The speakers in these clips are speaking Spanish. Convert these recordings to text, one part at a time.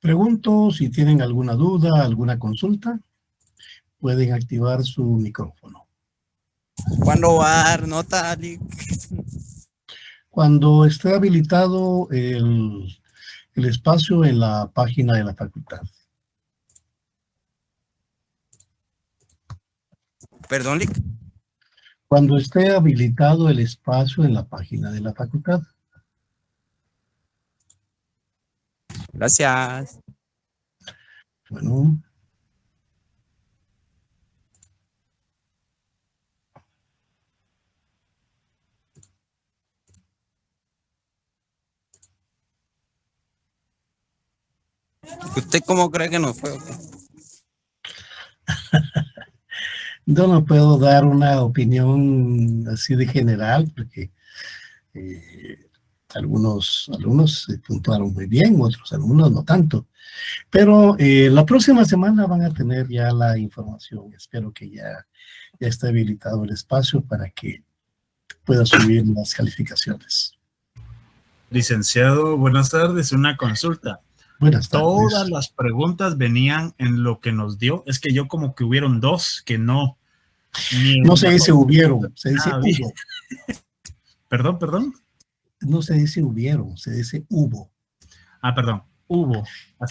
Pregunto si tienen alguna duda, alguna consulta, pueden activar su micrófono. ¿Cuándo va a dar nota, Lick? Cuando esté habilitado el espacio en la página de la facultad. Perdón, Lick. Cuando esté habilitado el espacio en la página de la facultad. Gracias. Bueno. ¿Usted cómo cree que nos fue? Yo no puedo dar una opinión así de general, porque algunos alumnos puntuaron muy bien, otros alumnos no tanto. Pero la próxima semana van a tener ya la información. Espero que ya esté habilitado el espacio para que pueda subir las calificaciones. Licenciado, buenas tardes. Una consulta. Buenas tardes. Todas las preguntas venían en lo que nos dio. Es que yo como que hubieron dos que no. No se dice hubieron, se dice hubo. Perdón. No se dice hubieron, se dice hubo. Ah, perdón, hubo.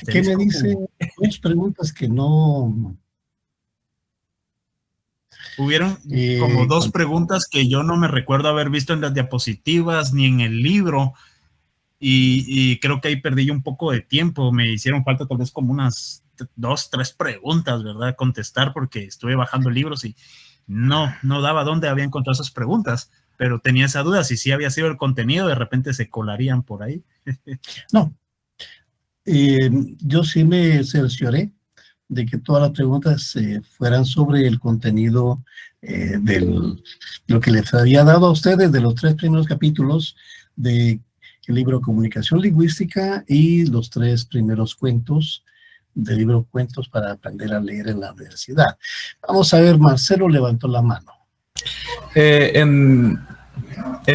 ¿Qué me dice? Dos preguntas que no... Hubieron como dos preguntas que yo no me recuerdo haber visto en las diapositivas ni en el libro. Y creo que ahí perdí un poco de tiempo. Me hicieron falta tal vez como unas 2, 3 preguntas, ¿verdad? Contestar, porque estuve bajando libros y no daba dónde había encontrado esas preguntas, pero tenía esa duda, si sí había sido el contenido, de repente se colarían por ahí. No, yo sí me cercioré de que todas las preguntas fueran sobre el contenido de lo que les había dado a ustedes de los 3 primeros capítulos del libro Comunicación Lingüística y los 3 primeros cuentos del libro Cuentos para aprender a leer en la universidad. Vamos a ver, Marcelo levantó la mano. En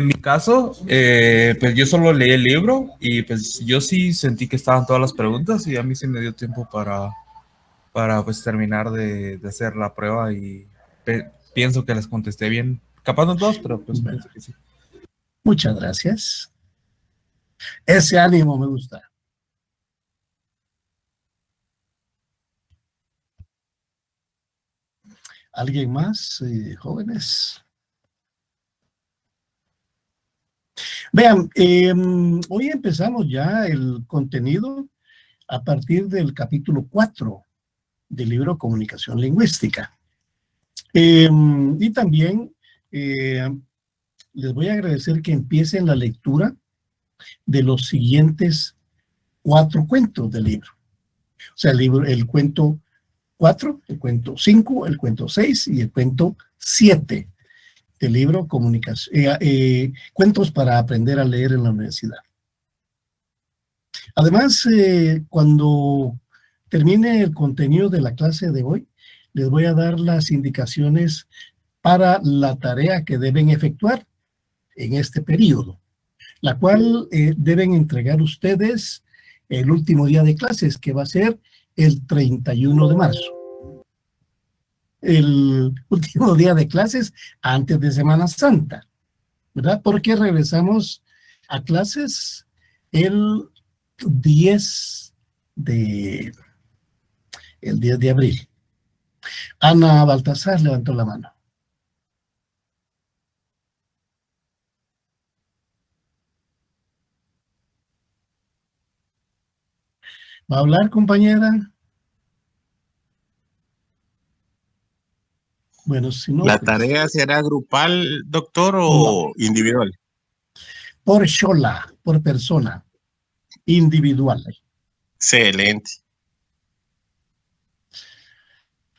mi caso, pues yo solo leí el libro y pues yo sí sentí que estaban todas las preguntas y a mí sí me dio tiempo para pues terminar de hacer la prueba y pienso que les contesté bien. Capaz no todos, pero pues pienso que sí. Muchas gracias. Ese ánimo me gusta. ¿Alguien más, jóvenes? Vean, hoy empezamos ya el contenido a partir del capítulo 4 del libro Comunicación Lingüística. Y también les voy a agradecer que empiecen la lectura de los siguientes 4 cuentos del libro. O sea, el cuento 4, el cuento 5, el cuento 6 y el cuento 7 del libro Cuentos para aprender a leer en la universidad. Además, cuando termine el contenido de la clase de hoy, les voy a dar las indicaciones para la tarea que deben efectuar en este periodo, la cual deben entregar ustedes el último día de clases, que va a ser el 31 de marzo. El último día de clases antes de Semana Santa, ¿verdad? Porque regresamos a clases el 10 de abril. Ana Baltasar levantó la mano. ¿Va a hablar, compañera? Bueno, si no... ¿La tarea será grupal, doctor, o individual? Por shola, por persona, individual. Excelente.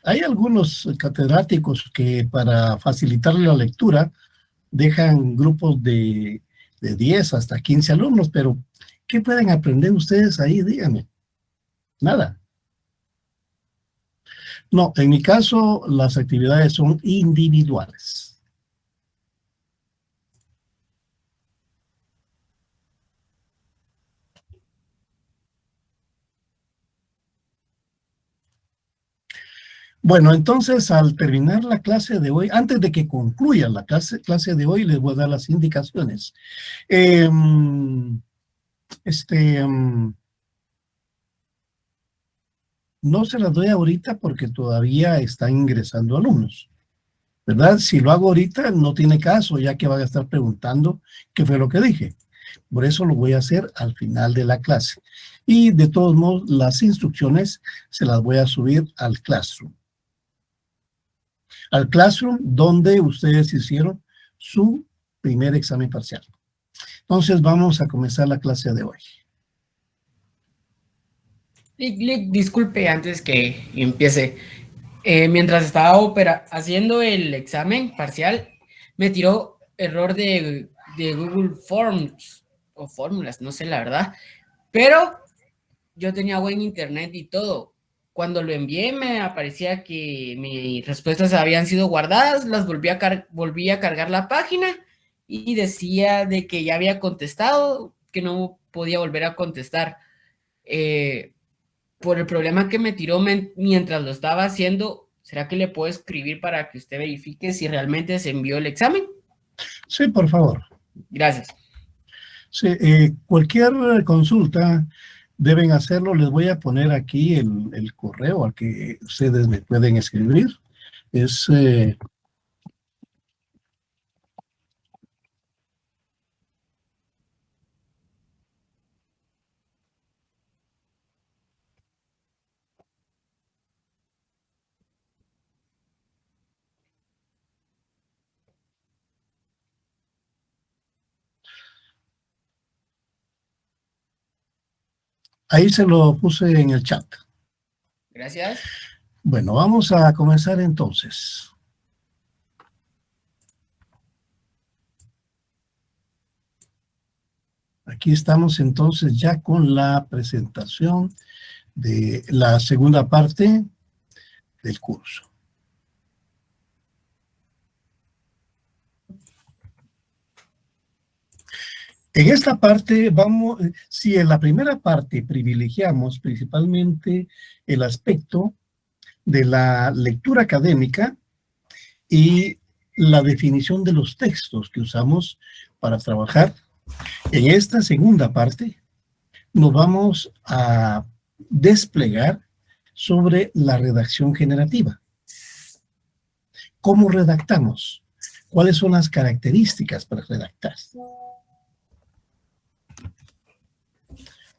Hay algunos catedráticos que para facilitarle la lectura dejan grupos de 10 hasta 15 alumnos, pero ¿qué pueden aprender ustedes ahí? Díganme. Nada. No, en mi caso las actividades son individuales. Bueno, entonces al terminar la clase de hoy, antes de que concluya la clase de hoy, les voy a dar las indicaciones. No se las doy ahorita porque todavía están ingresando alumnos, ¿verdad? Si lo hago ahorita no tiene caso, ya que van a estar preguntando qué fue lo que dije. Por eso lo voy a hacer al final de la clase. Y de todos modos, las instrucciones se las voy a subir al Classroom. Al Classroom donde ustedes hicieron su primer examen parcial. Entonces vamos a comenzar la clase de hoy. Disculpe antes que empiece. Mientras estaba haciendo el examen parcial, me tiró error de Google Forms o fórmulas, no sé la verdad. Pero yo tenía buen internet y todo. Cuando lo envié me aparecía que mis respuestas habían sido guardadas, las volví a cargar la página y decía de que ya había contestado, que no podía volver a contestar. Por el problema que me tiró mientras lo estaba haciendo, ¿será que le puedo escribir para que usted verifique si realmente se envió el examen? Sí, por favor. Gracias. Sí, cualquier consulta deben hacerlo. Les voy a poner aquí el correo al que ustedes me pueden escribir. Es ahí se lo puse en el chat. Gracias. Bueno, vamos a comenzar entonces. Aquí estamos entonces ya con la presentación de la segunda parte del curso. En esta parte si en la primera parte privilegiamos principalmente el aspecto de la lectura académica y la definición de los textos que usamos para trabajar, en esta segunda parte nos vamos a desplegar sobre la redacción generativa. ¿Cómo redactamos? ¿Cuáles son las características para redactar?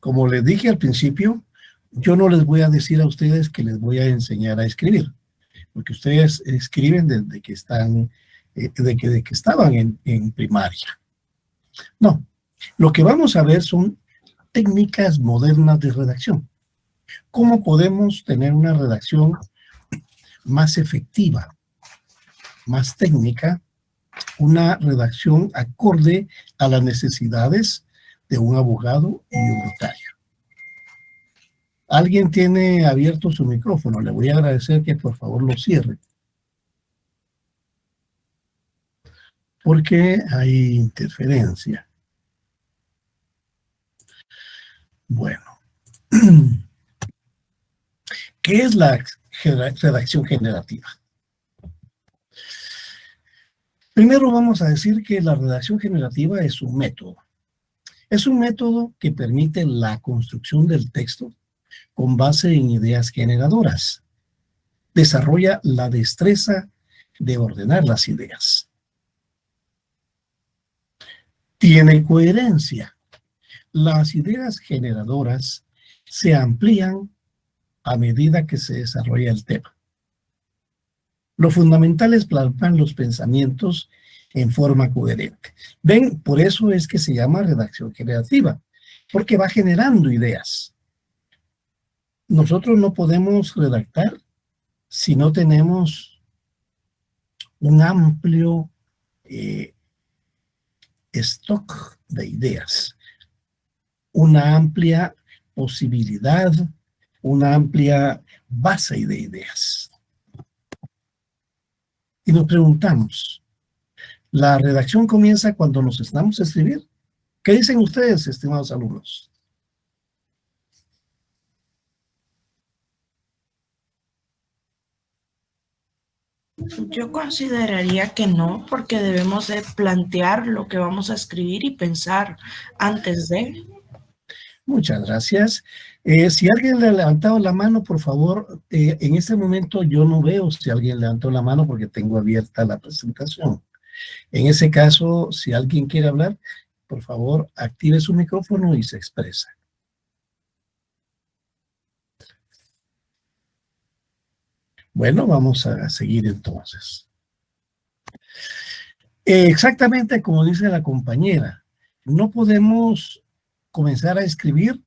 Como les dije al principio, yo no les voy a decir a ustedes que les voy a enseñar a escribir, porque ustedes escriben desde que están, de que estaban en primaria. No, lo que vamos a ver son técnicas modernas de redacción. ¿Cómo podemos tener una redacción más efectiva, más técnica, una redacción acorde a las necesidades de un abogado y un notario? Alguien tiene abierto su micrófono. Le voy a agradecer que por favor lo cierre, porque hay interferencia. Bueno, ¿qué es la redacción generativa? Primero vamos a decir que la redacción generativa es un método. Es un método que permite la construcción del texto con base en ideas generadoras. Desarrolla la destreza de ordenar las ideas. Tiene coherencia. Las ideas generadoras se amplían a medida que se desarrolla el tema. Lo fundamental es plasmar los pensamientos en forma coherente. ¿Ven? Por eso es que se llama redacción generativa, porque va generando ideas. Nosotros no podemos redactar si no tenemos un amplio stock de ideas, una amplia posibilidad, una amplia base de ideas. Y nos preguntamos, ¿la redacción comienza cuando nos sentamos a escribir? ¿Qué dicen ustedes, estimados alumnos? Yo consideraría que no, porque debemos de plantear lo que vamos a escribir y pensar antes de. Muchas gracias. Si alguien le ha levantado la mano, por favor, en este momento yo no veo si alguien levantó la mano porque tengo abierta la presentación. En ese caso, si alguien quiere hablar, por favor, active su micrófono y se expresa. Bueno, vamos a seguir entonces. Exactamente como dice la compañera, no podemos comenzar a escribir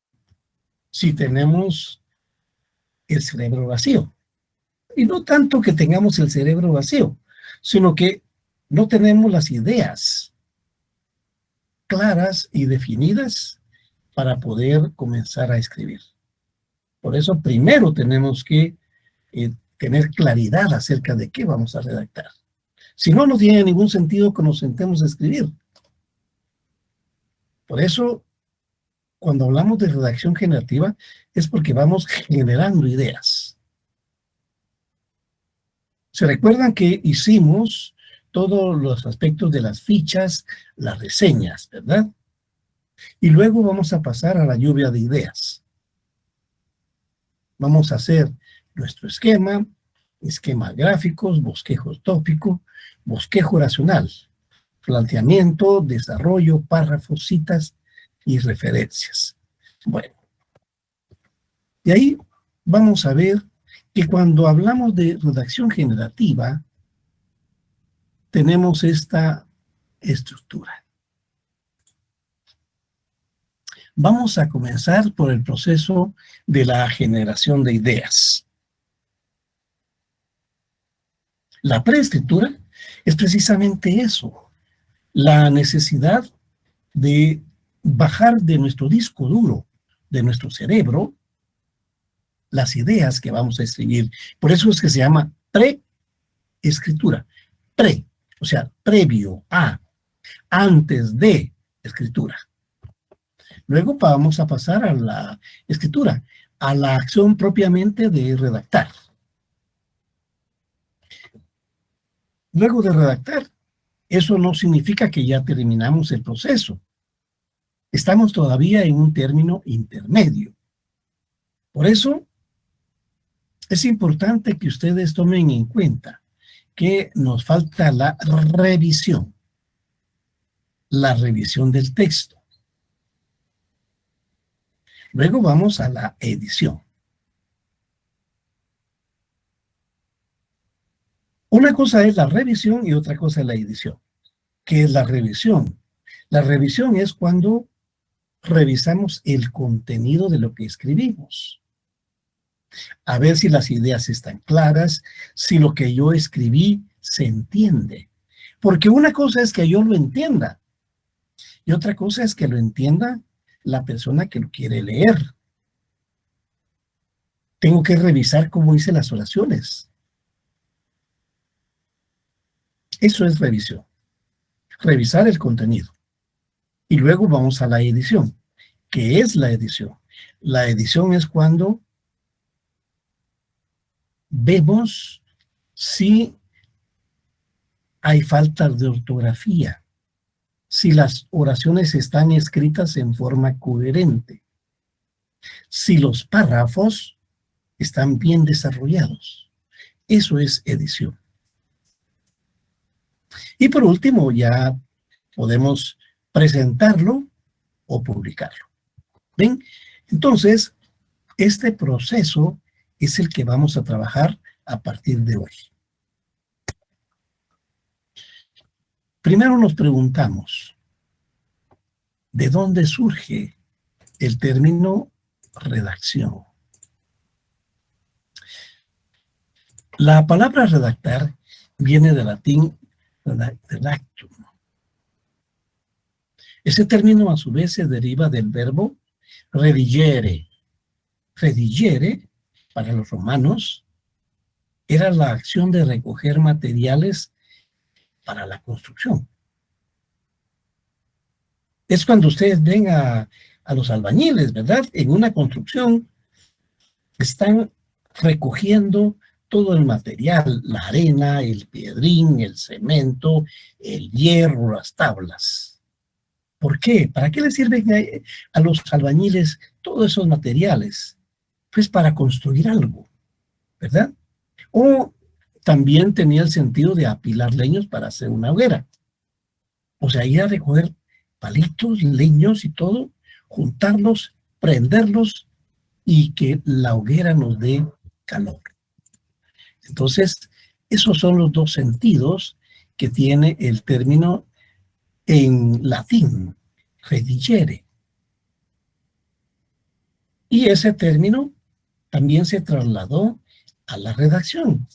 si tenemos el cerebro vacío. Y no tanto que tengamos el cerebro vacío, sino que no tenemos las ideas claras y definidas para poder comenzar a escribir. Por eso primero tenemos que tener claridad acerca de qué vamos a redactar. Si no, no tiene ningún sentido que nos sentemos a escribir. Por eso, cuando hablamos de redacción generativa, es porque vamos generando ideas. ¿Se recuerdan que hicimos todos los aspectos de las fichas, las reseñas, verdad? Y luego vamos a pasar a la lluvia de ideas. Vamos a hacer nuestro esquema, esquema gráficos, bosquejo tópico, bosquejo oracional, planteamiento, desarrollo, párrafos, citas y referencias. Bueno, y ahí vamos a ver que cuando hablamos de redacción generativa, tenemos esta estructura. Vamos a comenzar por el proceso de la generación de ideas. La preescritura es precisamente eso, la necesidad de bajar de nuestro disco duro, de nuestro cerebro, las ideas que vamos a escribir. Por eso es que se llama preescritura. Pre, o sea, previo a, antes de escritura. Luego vamos a pasar a la escritura, a la acción propiamente de redactar. Luego de redactar, eso no significa que ya terminamos el proceso. Estamos todavía en un término intermedio. Por eso, es importante que ustedes tomen en cuenta que nos falta la revisión del texto. Luego vamos a la edición. Una cosa es la revisión y otra cosa es la edición. ¿Qué es la revisión? La revisión es cuando revisamos el contenido de lo que escribimos. A ver si las ideas están claras, si lo que yo escribí se entiende. Porque una cosa es que yo lo entienda y otra cosa es que lo entienda la persona que lo quiere leer. Tengo que revisar cómo hice las oraciones. Eso es revisión. Revisar el contenido. Y luego vamos a la edición. ¿Qué es la edición? La edición es cuando vemos si hay faltas de ortografía, si las oraciones están escritas en forma coherente, si los párrafos están bien desarrollados. Eso es edición. Y por último, ya podemos presentarlo o publicarlo. ¿Ven? Entonces, este proceso es el que vamos a trabajar a partir de hoy. Primero nos preguntamos, ¿de dónde surge el término redacción? La palabra redactar viene del latín redactum. Ese término a su vez se deriva del verbo redigere. Redigere, para los romanos, era la acción de recoger materiales para la construcción. Es cuando ustedes ven a los albañiles, ¿verdad? En una construcción están recogiendo todo el material, la arena, el piedrín, el cemento, el hierro, las tablas. ¿Por qué? ¿Para qué les sirven a los albañiles todos esos materiales? Pues para construir algo, ¿verdad? O también tenía el sentido de apilar leños para hacer una hoguera. O sea, ir a recoger palitos, leños y todo, juntarlos, prenderlos y que la hoguera nos dé calor. Entonces, esos son los dos sentidos que tiene el término en latín, redigere. Y ese término también se trasladó a la redacción.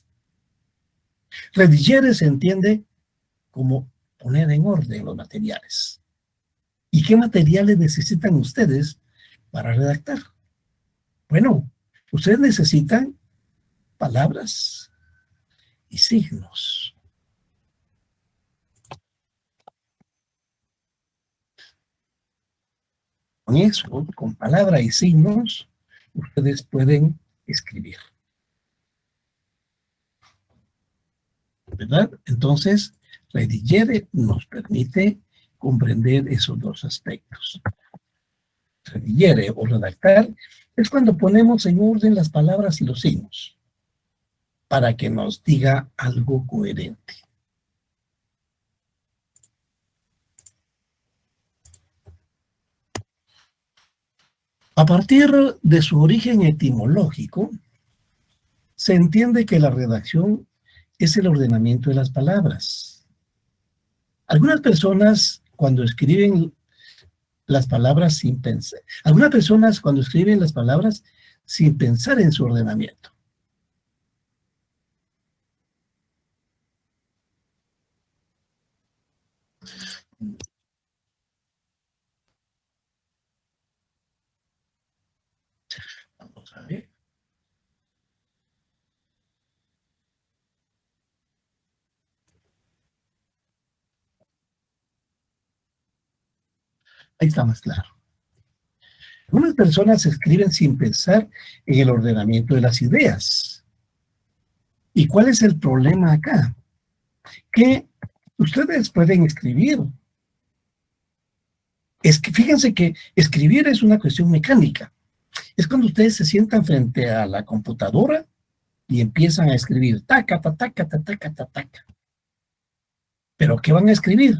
Redigere se entiende como poner en orden los materiales. ¿Y qué materiales necesitan ustedes para redactar? Bueno, ustedes necesitan palabras y signos. Con eso, con palabras y signos, ustedes pueden escribir. ¿Verdad? Entonces, redigere nos permite comprender esos dos aspectos. Redigere o redactar es cuando ponemos en orden las palabras y los signos para que nos diga algo coherente. A partir de su origen etimológico, se entiende que la redacción es el ordenamiento de las palabras. Algunas personas cuando escriben las palabras sin pensar, algunas personas cuando escriben las palabras sin pensar en su ordenamiento. Vamos a ver. Ahí está más claro. Algunas personas escriben sin pensar en el ordenamiento de las ideas. ¿Y cuál es el problema acá? Que ustedes pueden escribir. Es que fíjense que escribir es una cuestión mecánica. Es cuando ustedes se sientan frente a la computadora y empiezan a escribir taca, ta, taca, ta, taca, ta, taca. ¿Pero qué van a escribir?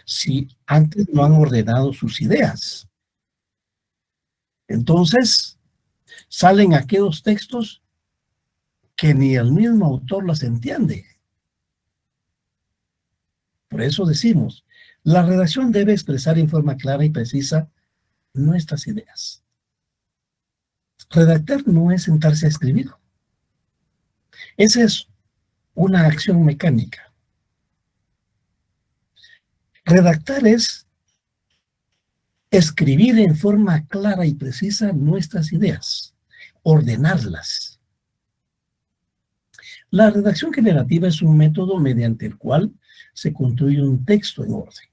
Si antes no han ordenado sus ideas. Entonces, salen aquellos textos que ni el mismo autor los entiende. Por eso decimos, la redacción debe expresar en forma clara y precisa nuestras ideas. Redactar no es sentarse a escribir. Esa es una acción mecánica. Redactar es escribir en forma clara y precisa nuestras ideas, ordenarlas. La redacción generativa es un método mediante el cual se construye un texto en orden,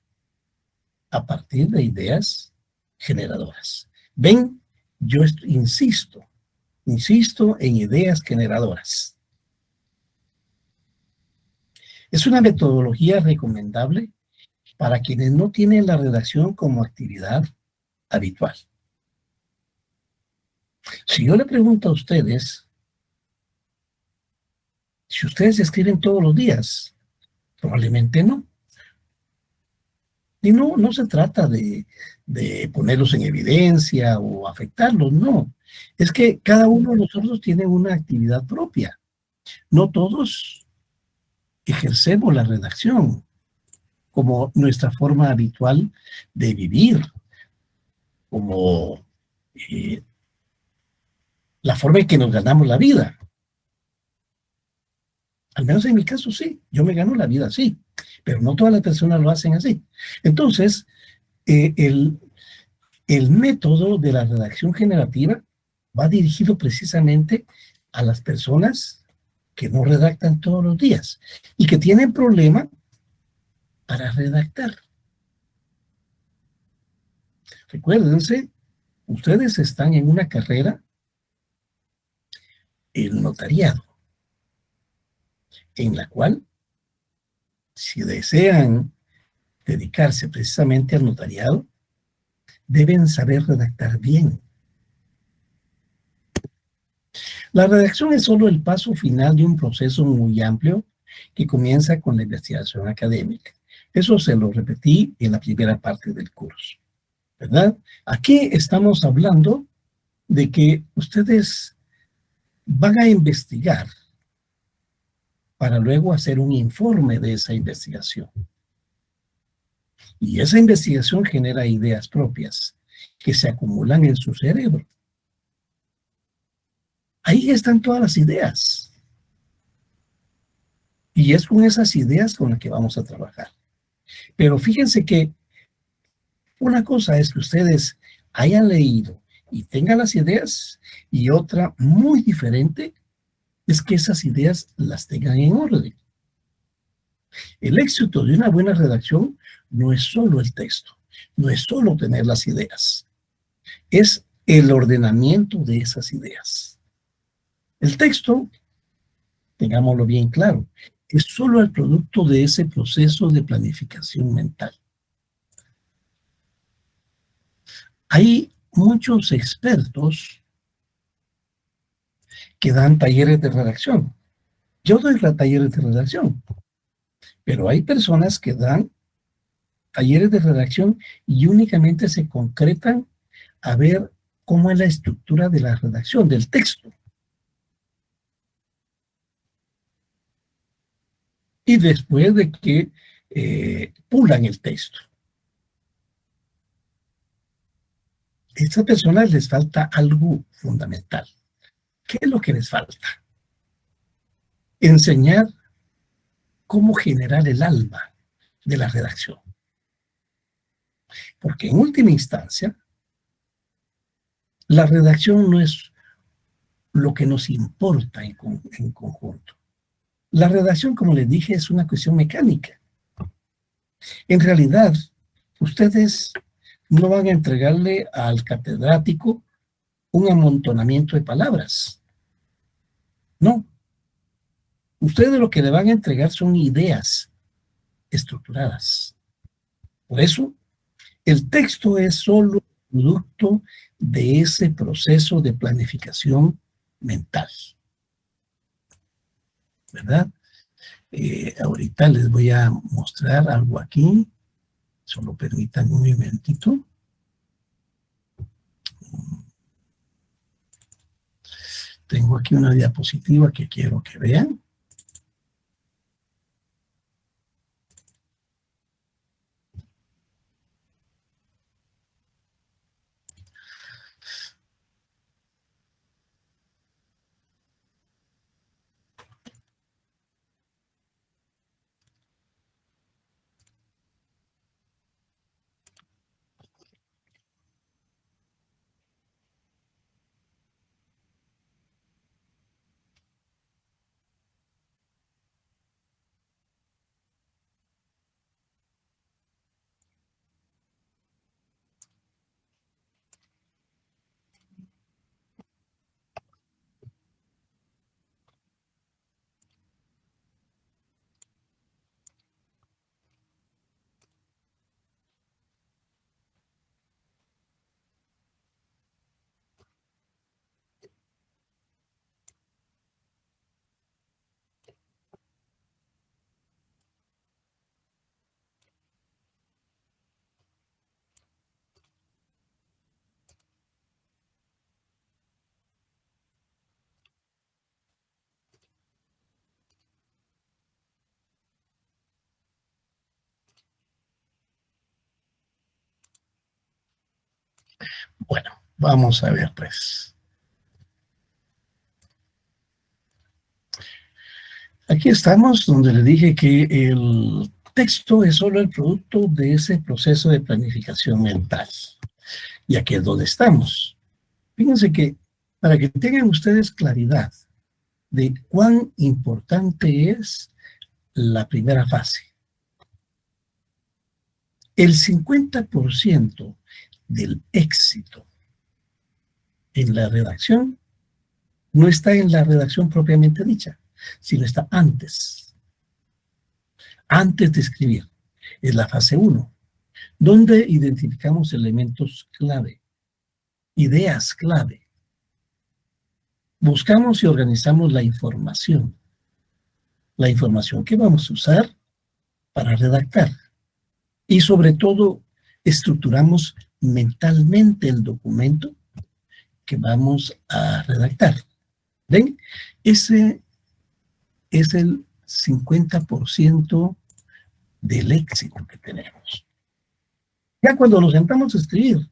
a partir de ideas generadoras. Ven, yo insisto en ideas generadoras. Es una metodología recomendable para quienes no tienen la redacción como actividad habitual. Si yo le pregunto a ustedes, si ustedes escriben todos los días, probablemente no. Y no se trata de ponerlos en evidencia o afectarlos, no. Es que cada uno de nosotros tiene una actividad propia. No todos ejercemos la redacción como nuestra forma habitual de vivir, como la forma en que nos ganamos la vida. Al menos en mi caso sí, yo me gano la vida así, pero no todas las personas lo hacen así. Entonces, el método de la redacción generativa va dirigido precisamente a las personas que no redactan todos los días y que tienen problema para redactar. Recuérdense, ustedes están en una carrera, el notariado, en la cual, si desean dedicarse precisamente al notariado, deben saber redactar bien. La redacción es solo el paso final de un proceso muy amplio que comienza con la investigación académica. Eso se lo repetí en la primera parte del curso, ¿verdad? Aquí estamos hablando de que ustedes van a investigar para luego hacer un informe de esa investigación. Y esa investigación genera ideas propias que se acumulan en su cerebro. Ahí están todas las ideas. Y es con esas ideas con las que vamos a trabajar. Pero fíjense que una cosa es que ustedes hayan leído y tengan las ideas, y otra muy diferente es que esas ideas las tengan en orden. El éxito de una buena redacción no es solo el texto, no es solo tener las ideas, es el ordenamiento de esas ideas. El texto, tengámoslo bien claro, es solo el producto de ese proceso de planificación mental. Hay muchos expertos que dan talleres de redacción. Yo doy talleres de redacción, pero hay personas que dan talleres de redacción y únicamente se concretan a ver cómo es la estructura de la redacción, del texto. Y después de que pulan el texto. A estas personas les falta algo fundamental. ¿Qué es lo que les falta? Enseñar cómo generar el alma de la redacción. Porque en última instancia, la redacción no es lo que nos importa en conjunto. La redacción, como les dije, es una cuestión mecánica. En realidad, ustedes no van a entregarle al catedrático un amontonamiento de palabras. No. Ustedes lo que le van a entregar son ideas estructuradas. Por eso, el texto es solo producto de ese proceso de planificación mental. ¿Verdad? Ahorita les voy a mostrar algo aquí. Solo permítanme un momentito. Tengo aquí una diapositiva que quiero que vean. Bueno, vamos a ver pues. Aquí estamos donde le dije que el texto es solo el producto de ese proceso de planificación mental. Y aquí es donde estamos. Fíjense que para que tengan ustedes claridad de cuán importante es la primera fase. El 50% del éxito en la redacción no está en la redacción propiamente dicha, sino está antes de escribir. Es la fase 1, donde identificamos elementos clave, ideas clave. Buscamos y organizamos la información que vamos a usar para redactar. Y sobre todo, estructuramos mentalmente el documento que vamos a redactar. ¿Ven? Ese es el 50% del éxito que tenemos. Ya cuando nos sentamos a escribir,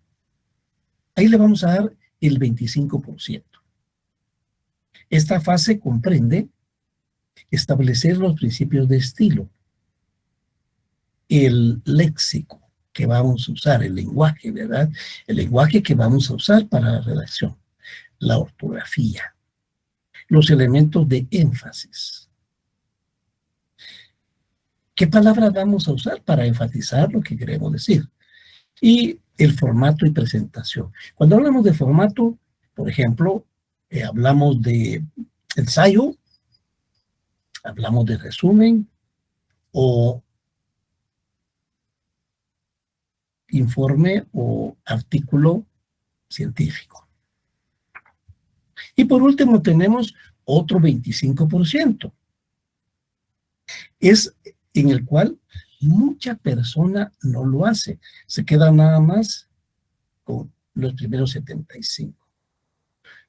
ahí le vamos a dar el 25%. Esta fase comprende establecer los principios de estilo, el léxico que vamos a usar, el lenguaje, ¿verdad? El lenguaje que vamos a usar para la redacción, la ortografía, los elementos de énfasis. ¿Qué palabras vamos a usar para enfatizar lo que queremos decir? Y el formato y presentación. Cuando hablamos de formato, por ejemplo, hablamos de ensayo, hablamos de resumen o informe o artículo científico. Y por último tenemos otro 25%. Es en el cual mucha persona no lo hace. Se queda nada más con los primeros 75.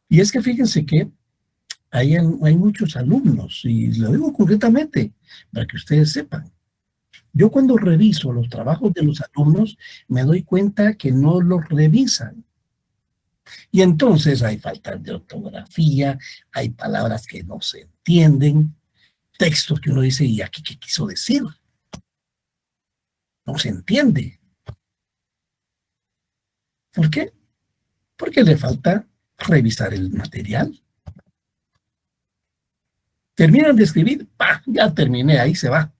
Y es que fíjense que hay muchos alumnos, y lo digo concretamente para que ustedes sepan. Yo cuando reviso los trabajos de los alumnos, me doy cuenta que no los revisan. Y entonces hay faltas de ortografía, hay palabras que no se entienden, textos que uno dice, ¿y aquí qué quiso decir? No se entiende. ¿Por qué? Porque le falta revisar el material. Terminan de escribir, ¡pah! Ya terminé, ahí se va.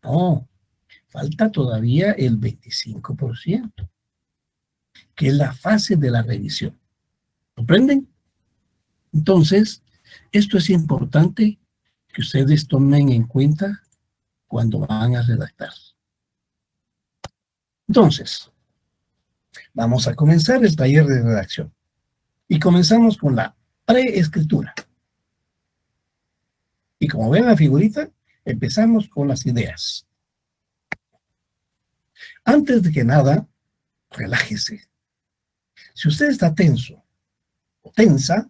No, falta todavía el 25%, que es la fase de la revisión. ¿Comprenden? Entonces, esto es importante que ustedes tomen en cuenta cuando van a redactar. Entonces, vamos a comenzar el taller de redacción. Y comenzamos con la preescritura. Y como ven la figurita, empezamos con las ideas. Antes de que nada, relájese. Si usted está tenso o tensa,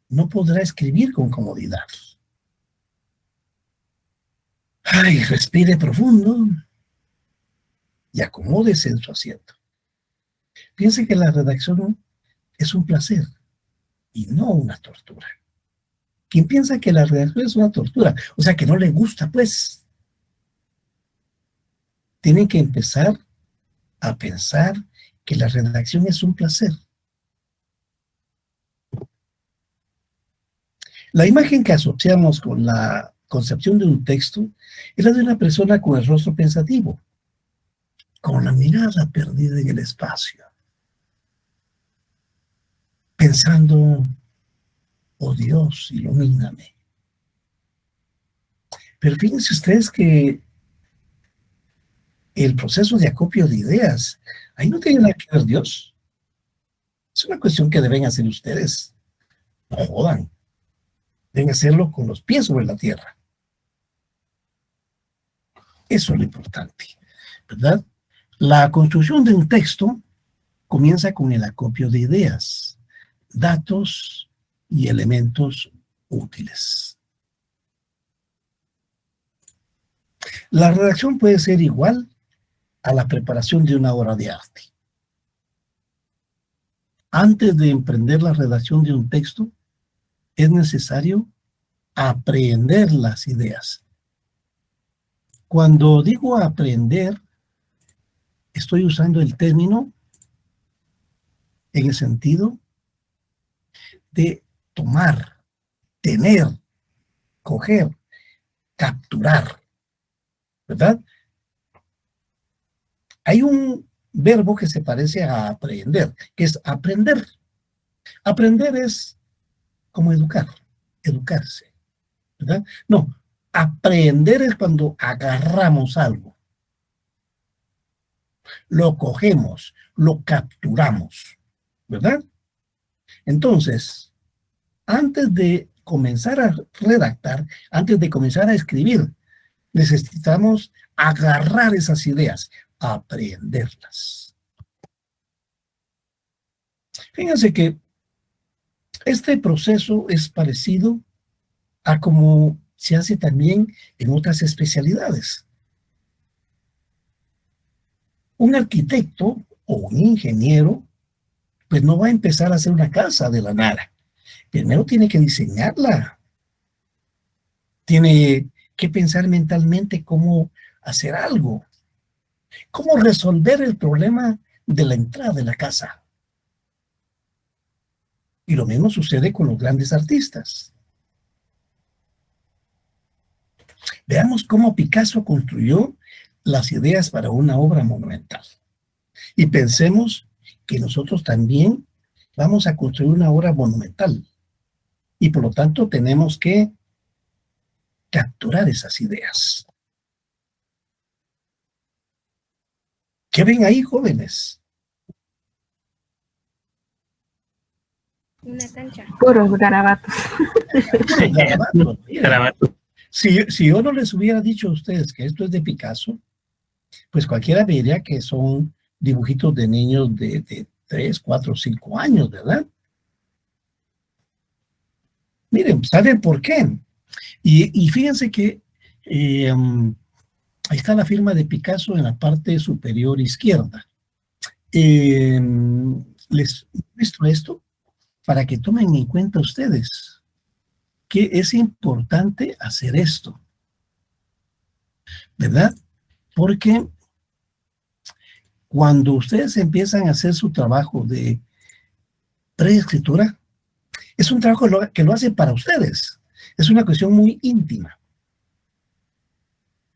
no podrá escribir con comodidad. Ay, respire profundo y acomódese en su asiento. Piense que la redacción es un placer y no una tortura. ¿Quién piensa que la redacción es una tortura? O sea, que no le gusta, pues. Tienen que empezar a pensar que la redacción es un placer. La imagen que asociamos con la concepción de un texto es la de una persona con el rostro pensativo, con la mirada perdida en el espacio, pensando, oh Dios, ilumíname. Pero fíjense ustedes que el proceso de acopio de ideas, ahí no tiene nada que ver Dios. Es una cuestión que deben hacer ustedes. No jodan. Deben hacerlo con los pies sobre la tierra. Eso es lo importante, ¿verdad? La construcción de un texto comienza con el acopio de ideas, datos y elementos útiles. La redacción puede ser igual a la preparación de una obra de arte. antes de emprender la redacción de un texto, es necesario aprender las ideas. Cuando digo aprender, estoy usando el término en el sentido de tomar, tener, coger, capturar, ¿verdad? Hay un verbo que se parece a aprender, que es aprender. Aprender es como educar, educarse, ¿verdad? No, aprender es cuando agarramos algo, lo cogemos, lo capturamos, ¿verdad? Entonces, antes de comenzar a redactar, antes de comenzar a escribir, necesitamos agarrar esas ideas, aprenderlas. Fíjense que este proceso es parecido a como se hace también en otras especialidades. Un arquitecto o un ingeniero, pues no va a empezar a hacer una casa de la nada. Primero tiene que diseñarla. Tiene que pensar mentalmente cómo hacer algo, cómo resolver el problema de la entrada de la casa. Y lo mismo sucede con los grandes artistas. Veamos cómo Picasso construyó las ideas para una obra monumental. Y pensemos que nosotros también vamos a construir una obra monumental. Y por lo tanto tenemos que capturar esas ideas. ¿Qué ven ahí, jóvenes? Una cancha. Puros garabatos. Garabatos, mira. Si yo no les hubiera dicho a ustedes que esto es de Picasso, pues cualquiera me diría que son dibujitos de niños de 3, 4, 5 años, ¿verdad? Miren, ¿saben por qué? Y fíjense que ahí está la firma de Picasso en la parte superior izquierda. Les muestro esto para que tomen en cuenta ustedes que es importante hacer esto, ¿verdad? Porque cuando ustedes empiezan a hacer su trabajo de preescritura, es un trabajo que lo hacen para ustedes. Es una cuestión muy íntima.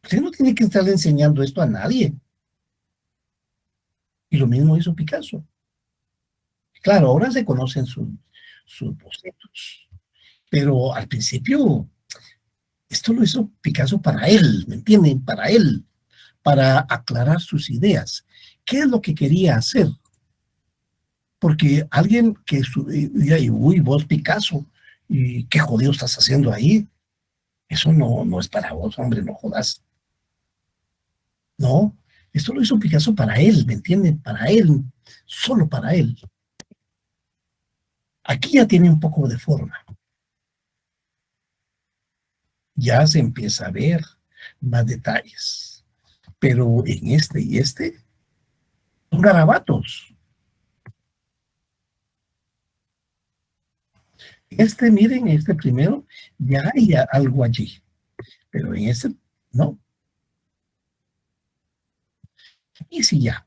Usted no tiene que estarle enseñando esto a nadie. Y lo mismo hizo Picasso. Claro, ahora se conocen sus bocetos, pero al principio esto lo hizo Picasso para él, ¿me entienden? Para él, para aclarar sus ideas. ¿Qué es lo que quería hacer? Porque alguien que diría, uy, vos Picasso, ¿y qué jodido estás haciendo ahí? Eso no es para vos, hombre, no jodas. No, esto lo hizo Picasso para él, ¿me entienden? Para él, solo para él. Aquí ya tiene un poco de forma. Ya se empieza a ver más detalles. Pero en este y este son garabatos. Miren, este primero, ya hay algo allí. Pero en este, no. Y sí, ya.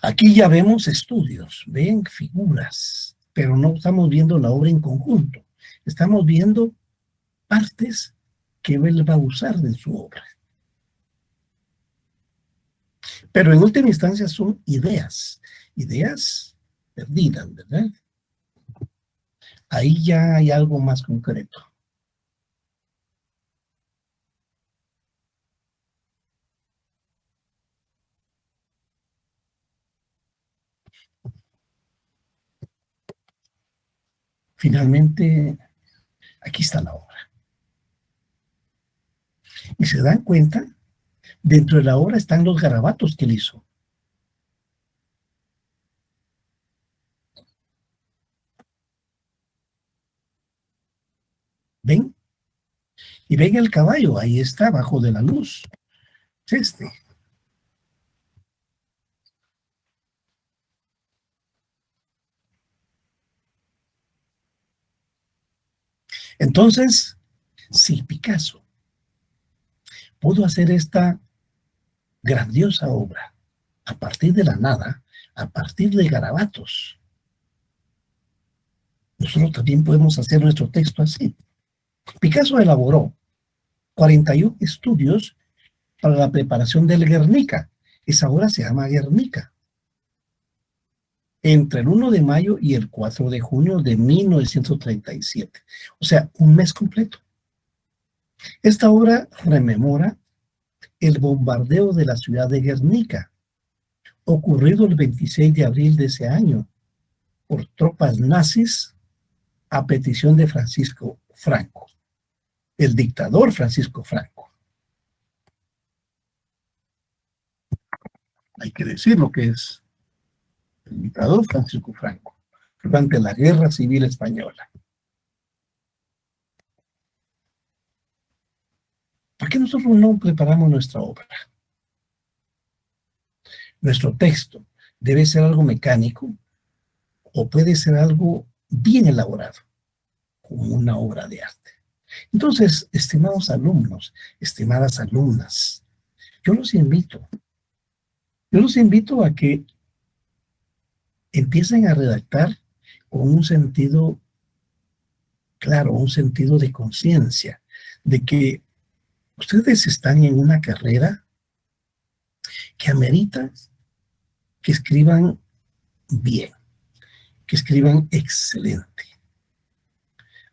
Aquí ya vemos estudios, ven figuras, pero no estamos viendo la obra en conjunto. Estamos viendo partes que él va a usar de su obra. Pero en última instancia son ideas perdidas, ¿verdad? Ahí ya hay algo más concreto. Finalmente, aquí está la obra. Y se dan cuenta, dentro de la obra están los garabatos que él hizo. ¿Ven? Y ven el caballo, ahí está, abajo de la luz. Es este. Entonces, si Picasso pudo hacer esta grandiosa obra a partir de la nada, a partir de garabatos, nosotros también podemos hacer nuestro texto así. Picasso elaboró 41 estudios para la preparación del Guernica. Esa obra se llama Guernica. Entre el 1 de mayo y el 4 de junio de 1937. O sea, un mes completo. Esta obra rememora el bombardeo de la ciudad de Guernica, ocurrido el 26 de abril de ese año por tropas nazis a petición de Francisco Franco, el dictador Francisco Franco. Hay que decir lo que es el dictador Francisco Franco durante la Guerra Civil Española. ¿Por qué nosotros no preparamos nuestra obra? Nuestro texto debe ser algo mecánico o puede ser algo bien elaborado, como una obra de arte. Entonces, estimados alumnos, estimadas alumnas, yo los invito a que empiecen a redactar con un sentido claro, un sentido de conciencia, de que ustedes están en una carrera que amerita que escriban bien, que escriban excelente.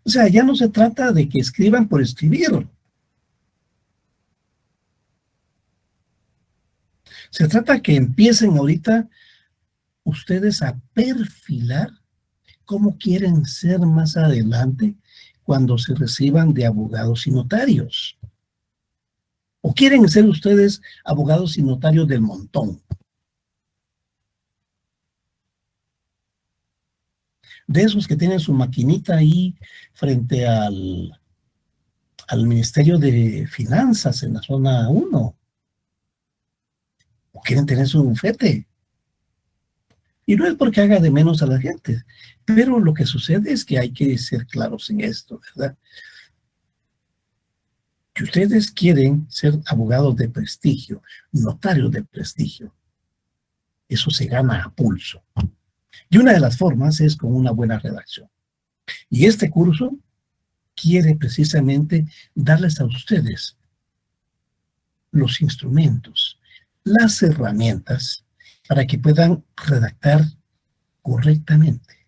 O sea, ya no se trata de que escriban por escribir. Se trata que empiecen ahorita ustedes a perfilar cómo quieren ser más adelante cuando se reciban de abogados y notarios. ¿O quieren ser ustedes abogados y notarios del montón? De esos que tienen su maquinita ahí frente al Ministerio de Finanzas en la zona 1. ¿O quieren tener su bufete? Y no es porque haga de menos a la gente, pero lo que sucede es que hay que ser claros en esto, ¿verdad? Que ustedes quieren ser abogados de prestigio, notarios de prestigio. Eso se gana a pulso. Y una de las formas es con una buena redacción. Y este curso quiere precisamente darles a ustedes los instrumentos, las herramientas para que puedan redactar correctamente,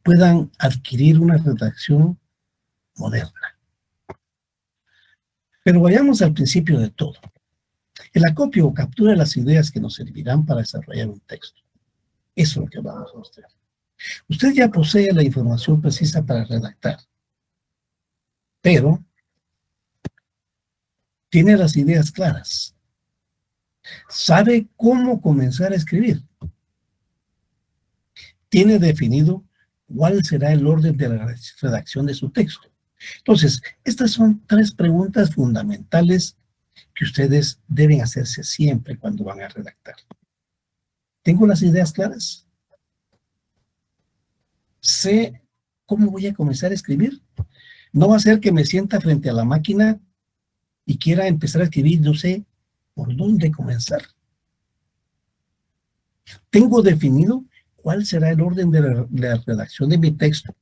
puedan adquirir una redacción moderna. Pero vayamos al principio de todo. El acopio o captura de las ideas que nos servirán para desarrollar un texto. Eso es lo que vamos a mostrar. Usted ya posee la información precisa para redactar, pero tiene las ideas claras. Sabe cómo comenzar a escribir. Tiene definido cuál será el orden de la redacción de su texto. Entonces, estas son 3 preguntas fundamentales que ustedes deben hacerse siempre cuando van a redactar. ¿Tengo las ideas claras? ¿Sé cómo voy a comenzar a escribir? No va a ser que me sienta frente a la máquina y quiera empezar a escribir, no sé por dónde comenzar. ¿Tengo definido cuál será el orden de la redacción de mi texto?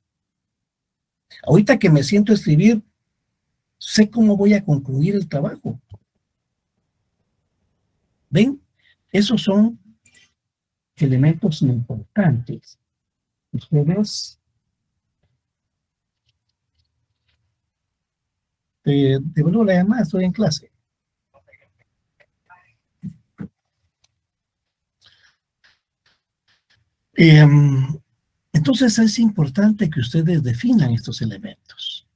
Ahorita que me siento a escribir, sé cómo voy a concluir el trabajo. ¿Ven? Esos son elementos importantes. Ustedes devuelvo la llamada, estoy en clase. Entonces es importante que ustedes definan estos elementos.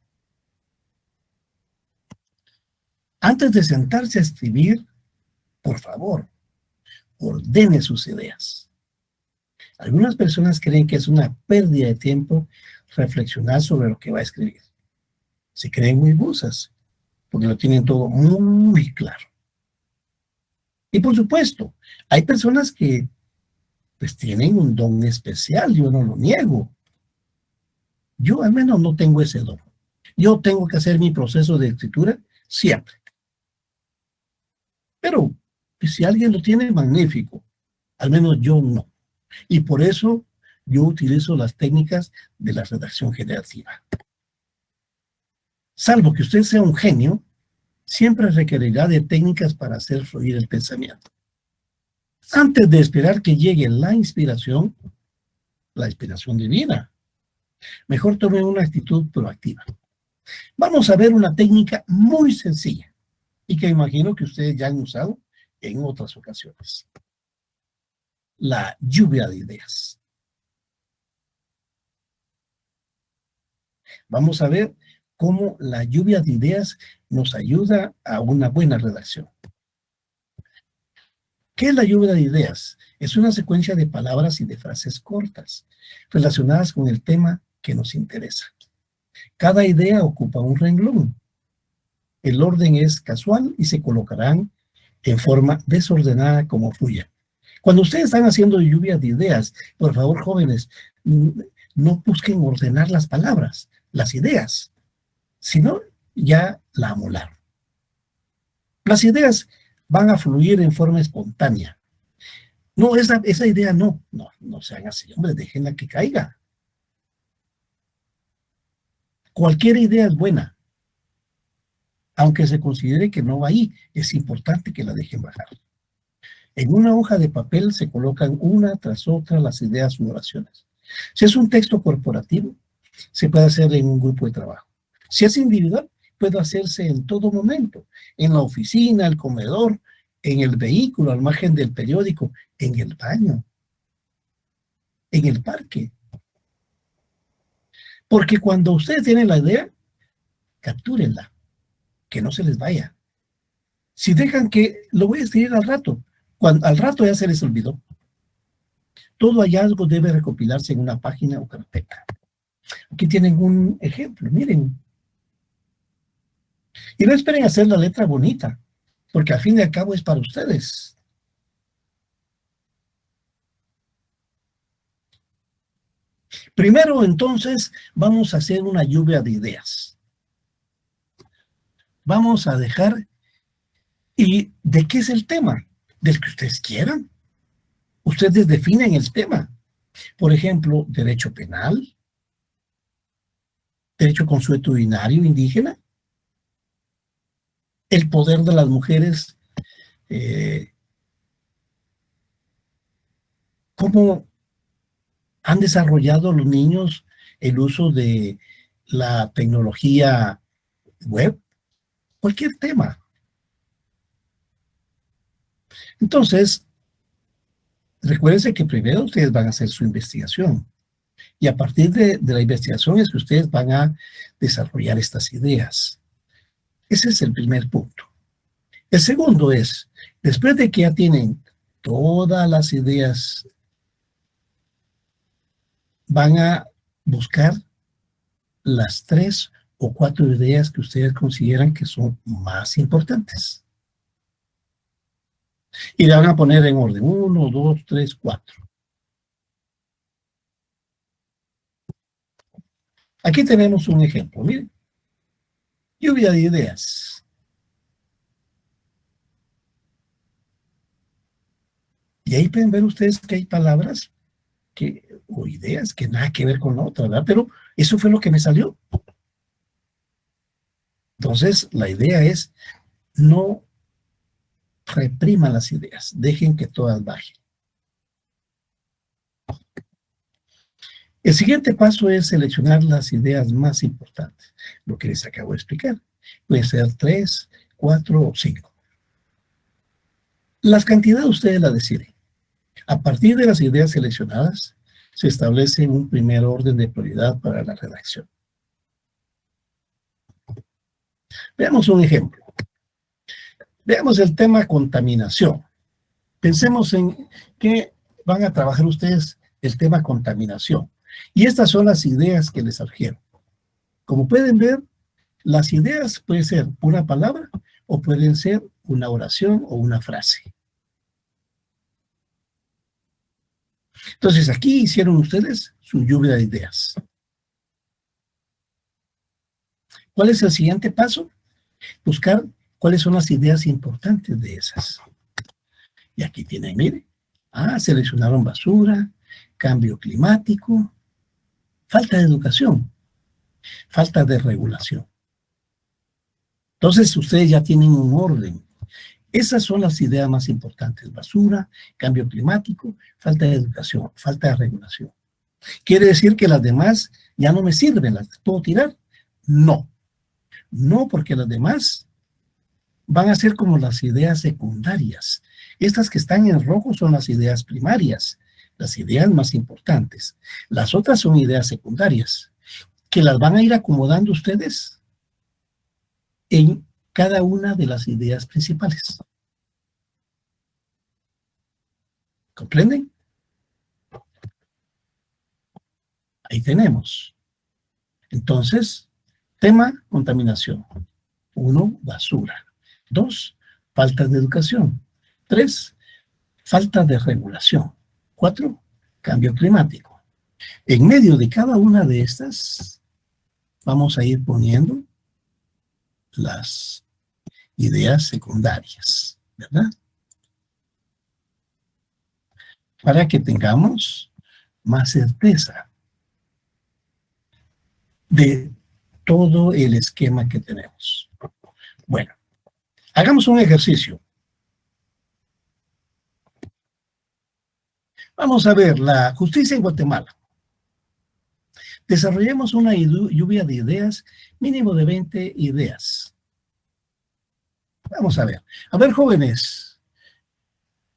Antes de sentarse a escribir, por favor, ordene sus ideas. Algunas personas creen que es una pérdida de tiempo reflexionar sobre lo que va a escribir. Se creen muy buzas, porque lo tienen todo muy claro. Y por supuesto, hay personas que pues tienen un don especial, yo no lo niego. Yo al menos no tengo ese don. Yo tengo que hacer mi proceso de escritura siempre. Pero pues, si alguien lo tiene, magnífico. Al menos yo no. Y por eso yo utilizo las técnicas de la redacción generativa. Salvo que usted sea un genio, siempre requerirá de técnicas para hacer fluir el pensamiento. Antes de esperar que llegue la inspiración divina, mejor tome una actitud proactiva. Vamos a ver una técnica muy sencilla y que imagino que ustedes ya han usado en otras ocasiones. La lluvia de ideas. Vamos a ver cómo la lluvia de ideas nos ayuda a una buena redacción. ¿Qué es la lluvia de ideas? Es una secuencia de palabras y de frases cortas relacionadas con el tema que nos interesa. Cada idea ocupa un renglón. El orden es casual y se colocarán en forma desordenada como fluya. Cuando ustedes están haciendo lluvia de ideas, por favor, jóvenes, no busquen ordenar las palabras, las ideas, sino ya la amolaron. Las ideas van a fluir en forma espontánea. No, esa idea no sean así, hombre, déjenla que caiga. Cualquier idea es buena, aunque se considere que no va ahí, es importante que la dejen bajar. En una hoja de papel se colocan una tras otra las ideas u oraciones. Si es un texto corporativo, se puede hacer en un grupo de trabajo. Si es individual, puede hacerse en todo momento, en la oficina, el comedor, en el vehículo, al margen del periódico, en el baño, en el parque. Porque cuando ustedes tienen la idea, captúrenla, que no se les vaya. Si dejan que lo voy a escribir al rato, al rato ya se les olvidó. Todo hallazgo debe recopilarse en una página o carpeta. Aquí tienen un ejemplo, miren. Y no esperen hacer la letra bonita, porque al fin y al cabo es para ustedes. Primero, entonces, vamos a hacer una lluvia de ideas. Vamos a dejar, ¿y de qué es el tema? Del que ustedes quieran. Ustedes definen el tema. Por ejemplo, derecho penal, derecho consuetudinario indígena, el poder de las mujeres, cómo han desarrollado los niños el uso de la tecnología web, cualquier tema. Entonces, recuérdense que primero ustedes van a hacer su investigación y a partir de la investigación es que ustedes van a desarrollar estas ideas. Ese es el primer punto. El segundo es, después de que ya tienen todas las ideas, van a buscar las 3 o 4 ideas que ustedes consideran que son más importantes. Y la van a poner en orden, 1, 2, 3, 4. Aquí tenemos un ejemplo, miren. Lluvia de ideas. Y ahí pueden ver ustedes que hay palabras o ideas que nada que ver con la otra, ¿verdad? Pero eso fue lo que me salió. Entonces, la idea es no repriman las ideas, dejen que todas bajen. El siguiente paso es seleccionar las ideas más importantes, lo que les acabo de explicar. Puede ser 3, 4 o 5. Las cantidades ustedes las deciden. A partir de las ideas seleccionadas, se establece un primer orden de prioridad para la redacción. Veamos un ejemplo. Veamos el tema contaminación. Pensemos en que van a trabajar ustedes el tema contaminación. Y estas son las ideas que les surgieron. Como pueden ver, Las ideas pueden ser una palabra o pueden ser una oración o una frase. Entonces, aquí hicieron ustedes su lluvia de ideas. ¿Cuál es el siguiente paso? Buscar cuáles son las ideas importantes de esas. Y aquí tienen, mire. Seleccionaron basura, cambio climático, falta de educación, falta de regulación. Entonces, ustedes ya tienen un orden. Esas son las ideas más importantes. Basura, cambio climático, falta de educación, falta de regulación. ¿Quiere decir que las demás ya no me sirven? ¿Las puedo tirar? No. No, porque las demás van a ser como las ideas secundarias. Estas que están en rojo son las ideas primarias, las ideas más importantes. Las otras son ideas secundarias, que las van a ir acomodando ustedes en cada una de las ideas principales. ¿Comprenden? Ahí tenemos. Entonces, tema, contaminación. 1, basura. 2, falta de educación. 3, falta de regulación. 4, cambio climático. En medio de cada una de estas, vamos a ir poniendo las ideas secundarias, ¿verdad? Para que tengamos más certeza de todo el esquema que tenemos. Bueno, hagamos un ejercicio. Vamos a ver la justicia en Guatemala. Desarrollemos una lluvia de ideas, mínimo de 20 ideas. Vamos a ver. A ver, jóvenes,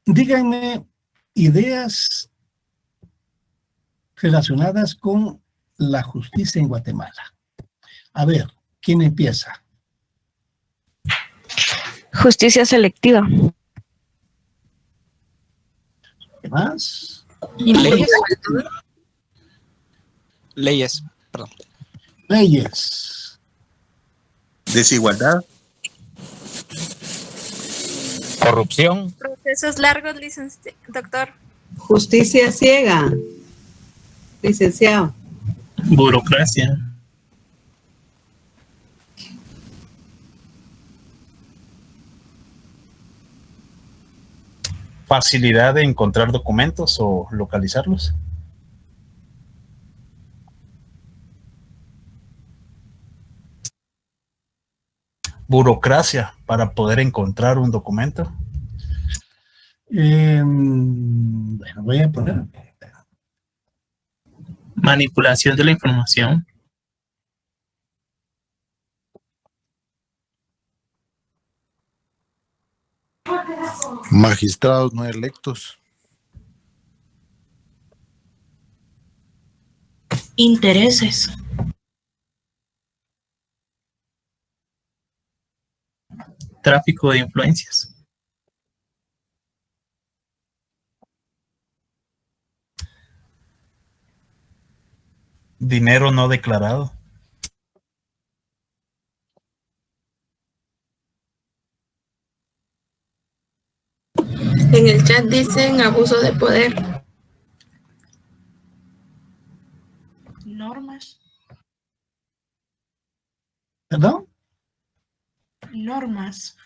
díganme ideas relacionadas con la justicia en Guatemala. A ver, ¿quién empieza? Justicia selectiva. ¿Qué más? Leyes. Leyes, perdón. Leyes. Desigualdad. Corrupción. Procesos largos, doctor. Justicia ciega, licenciado. Burocracia. Facilidad de encontrar documentos o localizarlos. Burocracia para poder encontrar un documento. Bueno, voy a poner. Manipulación de la información. Magistrados no electos. Intereses. Tráfico de influencias. Dinero no declarado. En el chat dicen abuso de poder. Normas. ¿Perdón? Normas.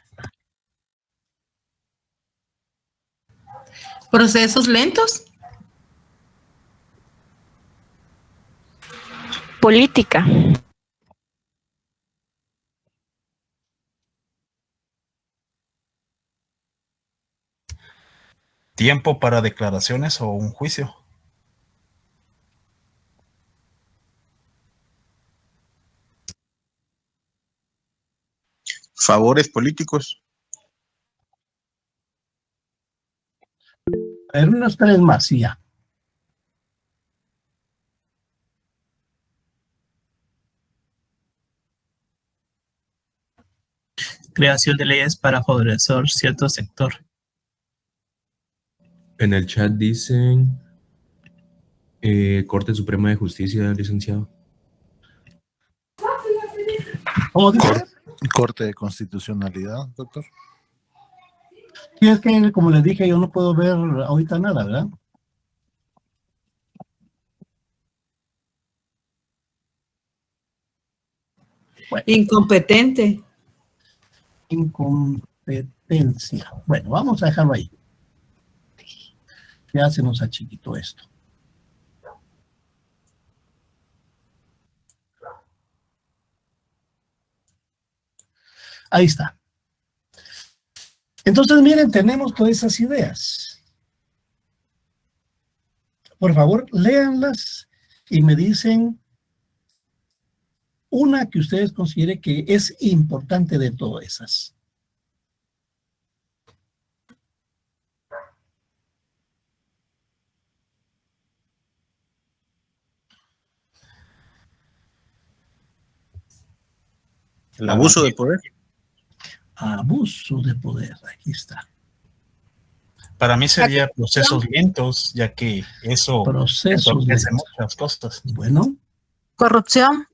Procesos lentos. Política. Tiempo para declaraciones o un juicio. Favores políticos. A ver, unas 3 más, y ya. Creación de leyes para favorecer cierto sector. En el chat dicen Corte Suprema de Justicia, licenciado. ¿Cómo dice? Corte de constitucionalidad, doctor. Sí, es que como les dije, yo no puedo ver ahorita nada, ¿verdad? Bueno. Incompetente. Incompetencia. Bueno, vamos a dejarlo ahí. Ya se nos achiquitó esto. Ahí está. Entonces, miren, tenemos todas esas ideas. Por favor, léanlas y me dicen una que ustedes consideren que es importante de todas esas. El abuso de poder. Abuso de poder, aquí está. Para mí sería procesos lentos, ya que eso entorpece muchas cosas. Bueno. Corrupción.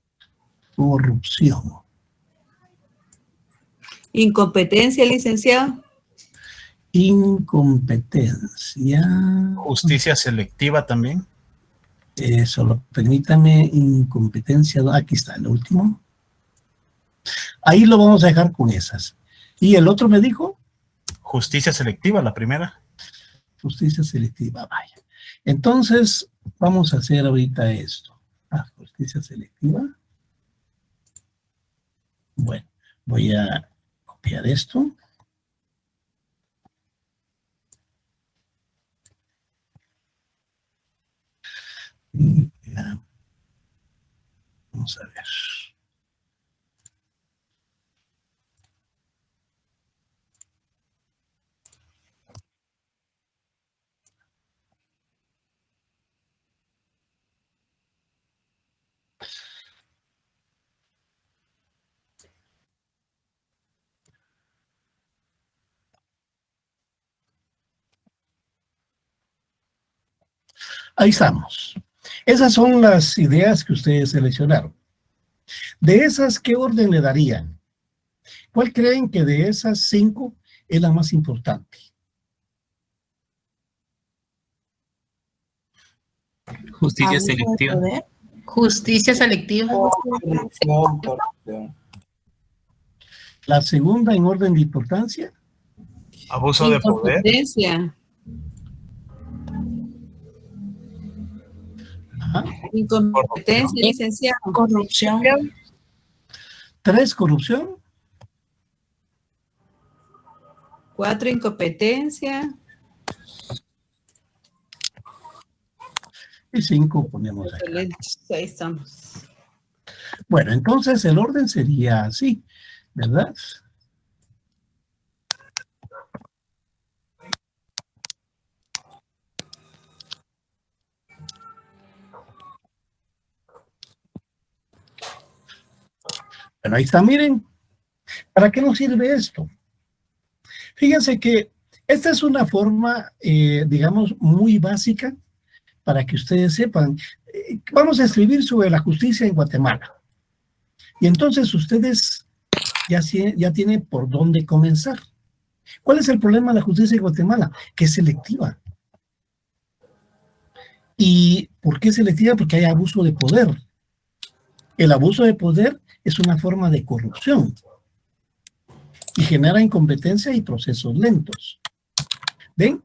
Corrupción. Incompetencia, licenciado. Incompetencia. Justicia selectiva también. Solo permítame, incompetencia. Aquí está el último. Ahí lo vamos a dejar con esas. ¿Y el otro me dijo? Justicia selectiva, la primera. Justicia selectiva, vaya. Entonces, vamos a hacer ahorita esto. Justicia selectiva. Bueno, voy a copiar esto. Ya. Vamos a ver. Ahí estamos. Esas son las ideas que ustedes seleccionaron. De esas, ¿qué orden le darían? ¿Cuál creen que de esas 5 es la más importante? Justicia selectiva. Justicia selectiva. La segunda en orden de importancia. Abuso de poder. Incompetencia, licenciado. Corrupción. 3, corrupción. 4, incompetencia. Y 5 ponemos acá. Ahí estamos. Bueno, entonces el orden sería así, ¿verdad? Bueno, ahí está, miren. ¿Para qué nos sirve esto? Fíjense que esta es una forma, digamos, muy básica para que ustedes sepan. Vamos a escribir sobre la justicia en Guatemala. Y entonces ustedes ya tienen por dónde comenzar. ¿Cuál es el problema de la justicia en Guatemala? Que es selectiva. ¿Y por qué es selectiva? Porque hay abuso de poder. El abuso de poder es una forma de corrupción y genera incompetencia y procesos lentos. ¿Ven?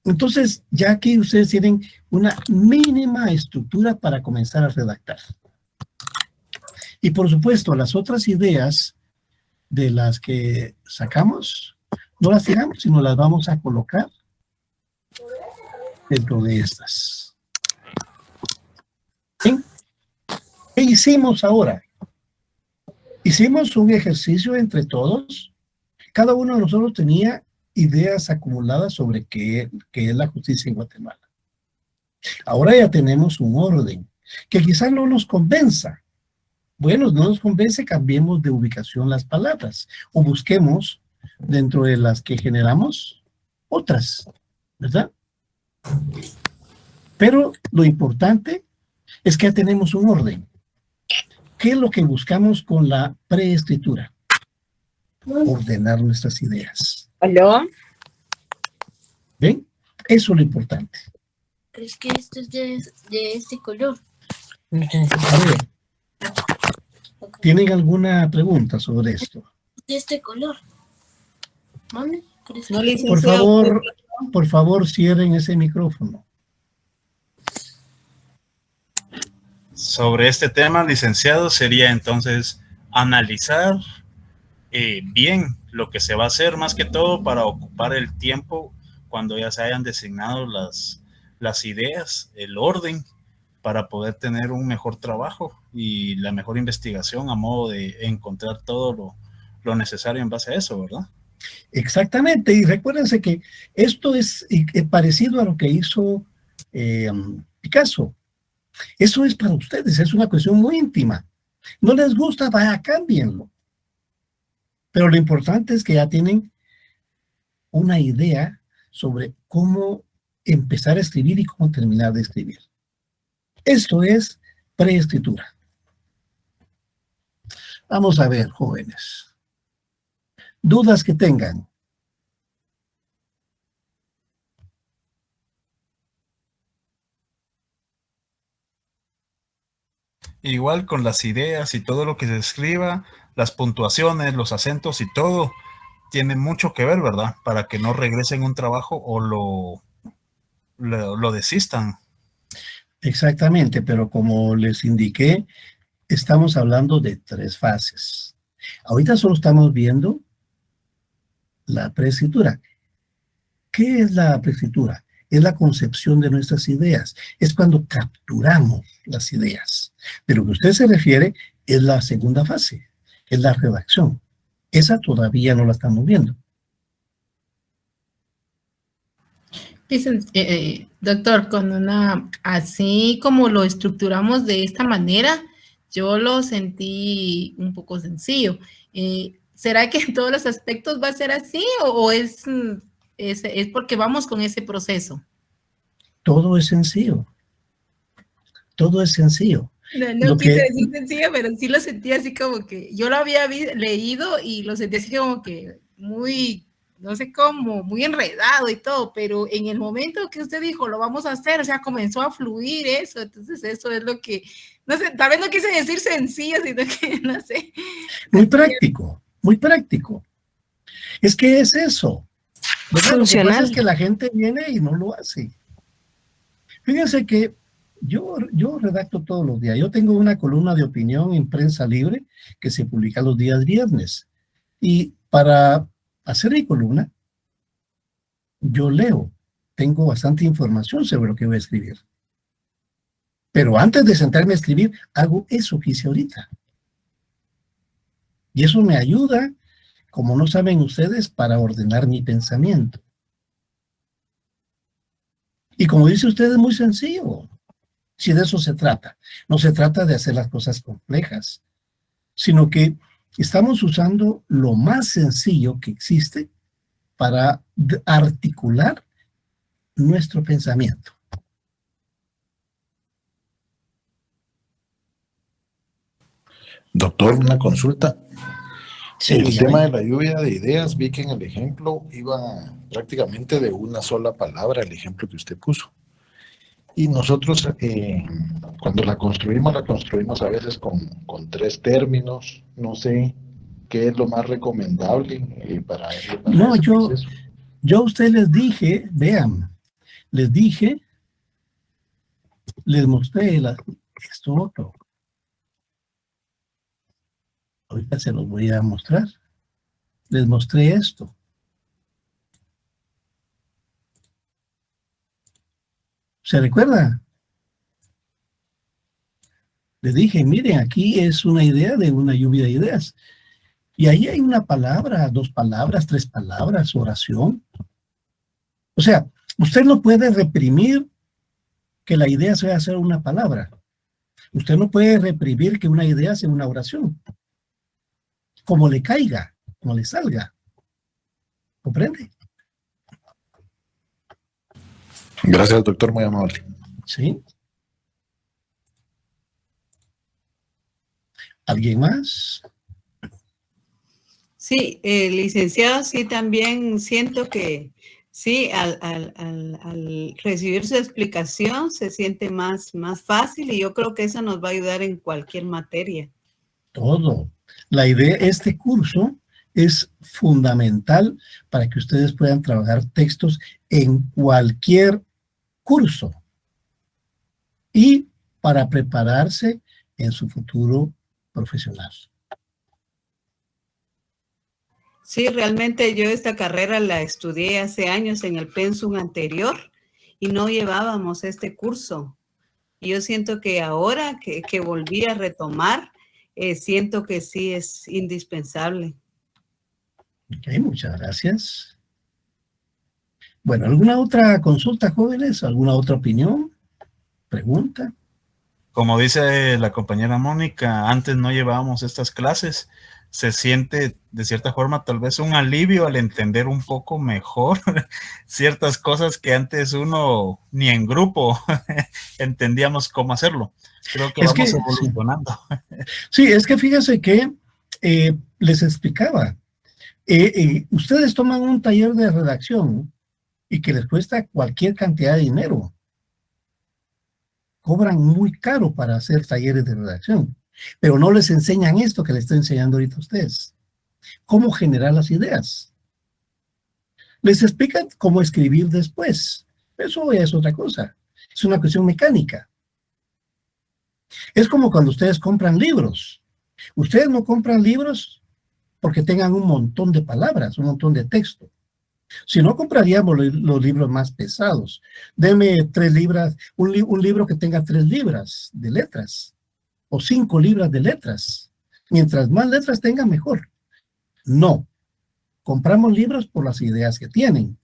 Entonces, ya aquí ustedes tienen una mínima estructura para comenzar a redactar. Y por supuesto, las otras ideas de las que sacamos, no las tiramos, sino las vamos a colocar dentro de estas. ¿Ven? ¿Qué hicimos ahora? Hicimos un ejercicio entre todos. Cada uno de nosotros tenía ideas acumuladas sobre qué es la justicia en Guatemala. Ahora ya tenemos un orden que quizás no nos convenza. Bueno, no nos convence, cambiemos de ubicación las palabras o busquemos dentro de las que generamos otras, ¿verdad? Pero lo importante es que ya tenemos un orden. ¿Qué es lo que buscamos con la preescritura? Ordenar nuestras ideas. ¿Aló? ¿Ven? Eso es lo importante. ¿Crees que esto es de este color? A ver, ¿tienen alguna pregunta sobre esto? De este color. ¿Mami? ¿Crees No, que- licenciado. Por favor, cierren ese micrófono. Sobre este tema, licenciado, sería entonces analizar bien lo que se va a hacer, más que todo para ocupar el tiempo cuando ya se hayan designado las ideas, el orden, para poder tener un mejor trabajo y la mejor investigación a modo de encontrar todo lo necesario en base a eso, ¿verdad? Exactamente, y recuérdense que esto es parecido a lo que hizo Picasso. Eso es para ustedes, es una cuestión muy íntima. No les gusta, vaya, cámbienlo. Pero lo importante es que ya tienen una idea sobre cómo empezar a escribir y cómo terminar de escribir. Esto es preescritura. Vamos a ver, jóvenes. Dudas que tengan. Igual con las ideas y todo lo que se escriba, las puntuaciones, los acentos y todo, tiene mucho que ver, ¿verdad? Para que no regresen un trabajo o lo desistan. Exactamente, pero como les indiqué, estamos hablando de 3 fases. Ahorita solo estamos viendo la preescritura. ¿Qué es la preescritura? Es la concepción de nuestras ideas. Es cuando capturamos las ideas. De lo que usted se refiere es la segunda fase, es la redacción. Esa todavía no la estamos viendo. Doctor, así como lo estructuramos de esta manera, yo lo sentí un poco sencillo. ¿Será que en todos los aspectos va a ser así o es porque vamos con ese proceso? Todo es sencillo. Todo es sencillo. No quise decir sencillo, pero sí lo sentí así como que yo lo había leído y lo sentí así como que muy, no sé cómo, muy enredado y todo, pero en el momento que usted dijo, lo vamos a hacer, o sea, comenzó a fluir eso, entonces eso es lo que, no sé, tal vez no quise decir sencillo, sino que, no sé. Muy práctico, muy práctico. Es que es eso. ¿Verdad? Lo que pasa es que la gente viene y no lo hace. Fíjense que yo redacto todos los días. Yo tengo una columna de opinión en Prensa Libre que se publica los días viernes. Y para hacer mi columna, yo leo. Tengo bastante información sobre lo que voy a escribir. Pero antes de sentarme a escribir, hago eso que hice ahorita. Y eso me ayuda, como no saben ustedes, para ordenar mi pensamiento. Y como dice usted, es muy sencillo. Si de eso se trata. No se trata de hacer las cosas complejas, sino que estamos usando lo más sencillo que existe para articular nuestro pensamiento. Doctor, una consulta. Sí, El dígame. tema de la lluvia de ideas, vi que en el ejemplo iba prácticamente de una sola palabra, el ejemplo que usted puso. Y nosotros, cuando la construimos a veces con 3 términos. No sé qué es lo más recomendable para ese proceso. Yo a ustedes les dije, vean, les mostré esto otro. Ahorita se los voy a mostrar. Les mostré esto. ¿Se recuerda? Les dije, miren, aquí es una idea de una lluvia de ideas. Y ahí hay una palabra, 2 palabras, 3 palabras, oración. O sea, usted no puede reprimir que la idea sea hacer una palabra. Usted no puede reprimir que una idea sea una oración. Como le caiga, como le salga. ¿Comprende? Gracias, doctor, muy amable. Sí. ¿Alguien más? Sí, licenciado, sí, también siento que sí, al recibir su explicación se siente más fácil y yo creo que eso nos va a ayudar en cualquier materia. Todo. La idea, este curso es fundamental para que ustedes puedan trabajar textos en cualquier curso y para prepararse en su futuro profesional. Sí, realmente yo esta carrera la estudié hace años en el pensum anterior y no llevábamos este curso. Y yo siento que ahora que volví a retomar, siento que sí es indispensable. Ok, muchas gracias. Bueno, ¿alguna otra consulta, jóvenes? ¿Alguna otra opinión? ¿Pregunta? Como dice la compañera Mónica, antes no llevábamos estas clases. Se siente de cierta forma tal vez un alivio al entender un poco mejor ciertas cosas que antes uno ni en grupo entendíamos cómo hacerlo. Creo que vamos evolucionando. Sí, es que fíjense que les explicaba, ustedes toman un taller de redacción y que les cuesta cualquier cantidad de dinero. Cobran muy caro para hacer talleres de redacción, pero no les enseñan esto que les estoy enseñando ahorita a ustedes. Cómo generar las ideas. Les explican cómo escribir después. Eso ya es otra cosa. Es una cuestión mecánica. Es como cuando ustedes compran libros. Ustedes no compran libros porque tengan un montón de palabras, un montón de texto. Si no, compraríamos los libros más pesados. Deme 3 libras, un libro que tenga 3 libras de letras o 5 libras de letras. Mientras más letras tenga, mejor. No. Compramos libros por las ideas que tienen.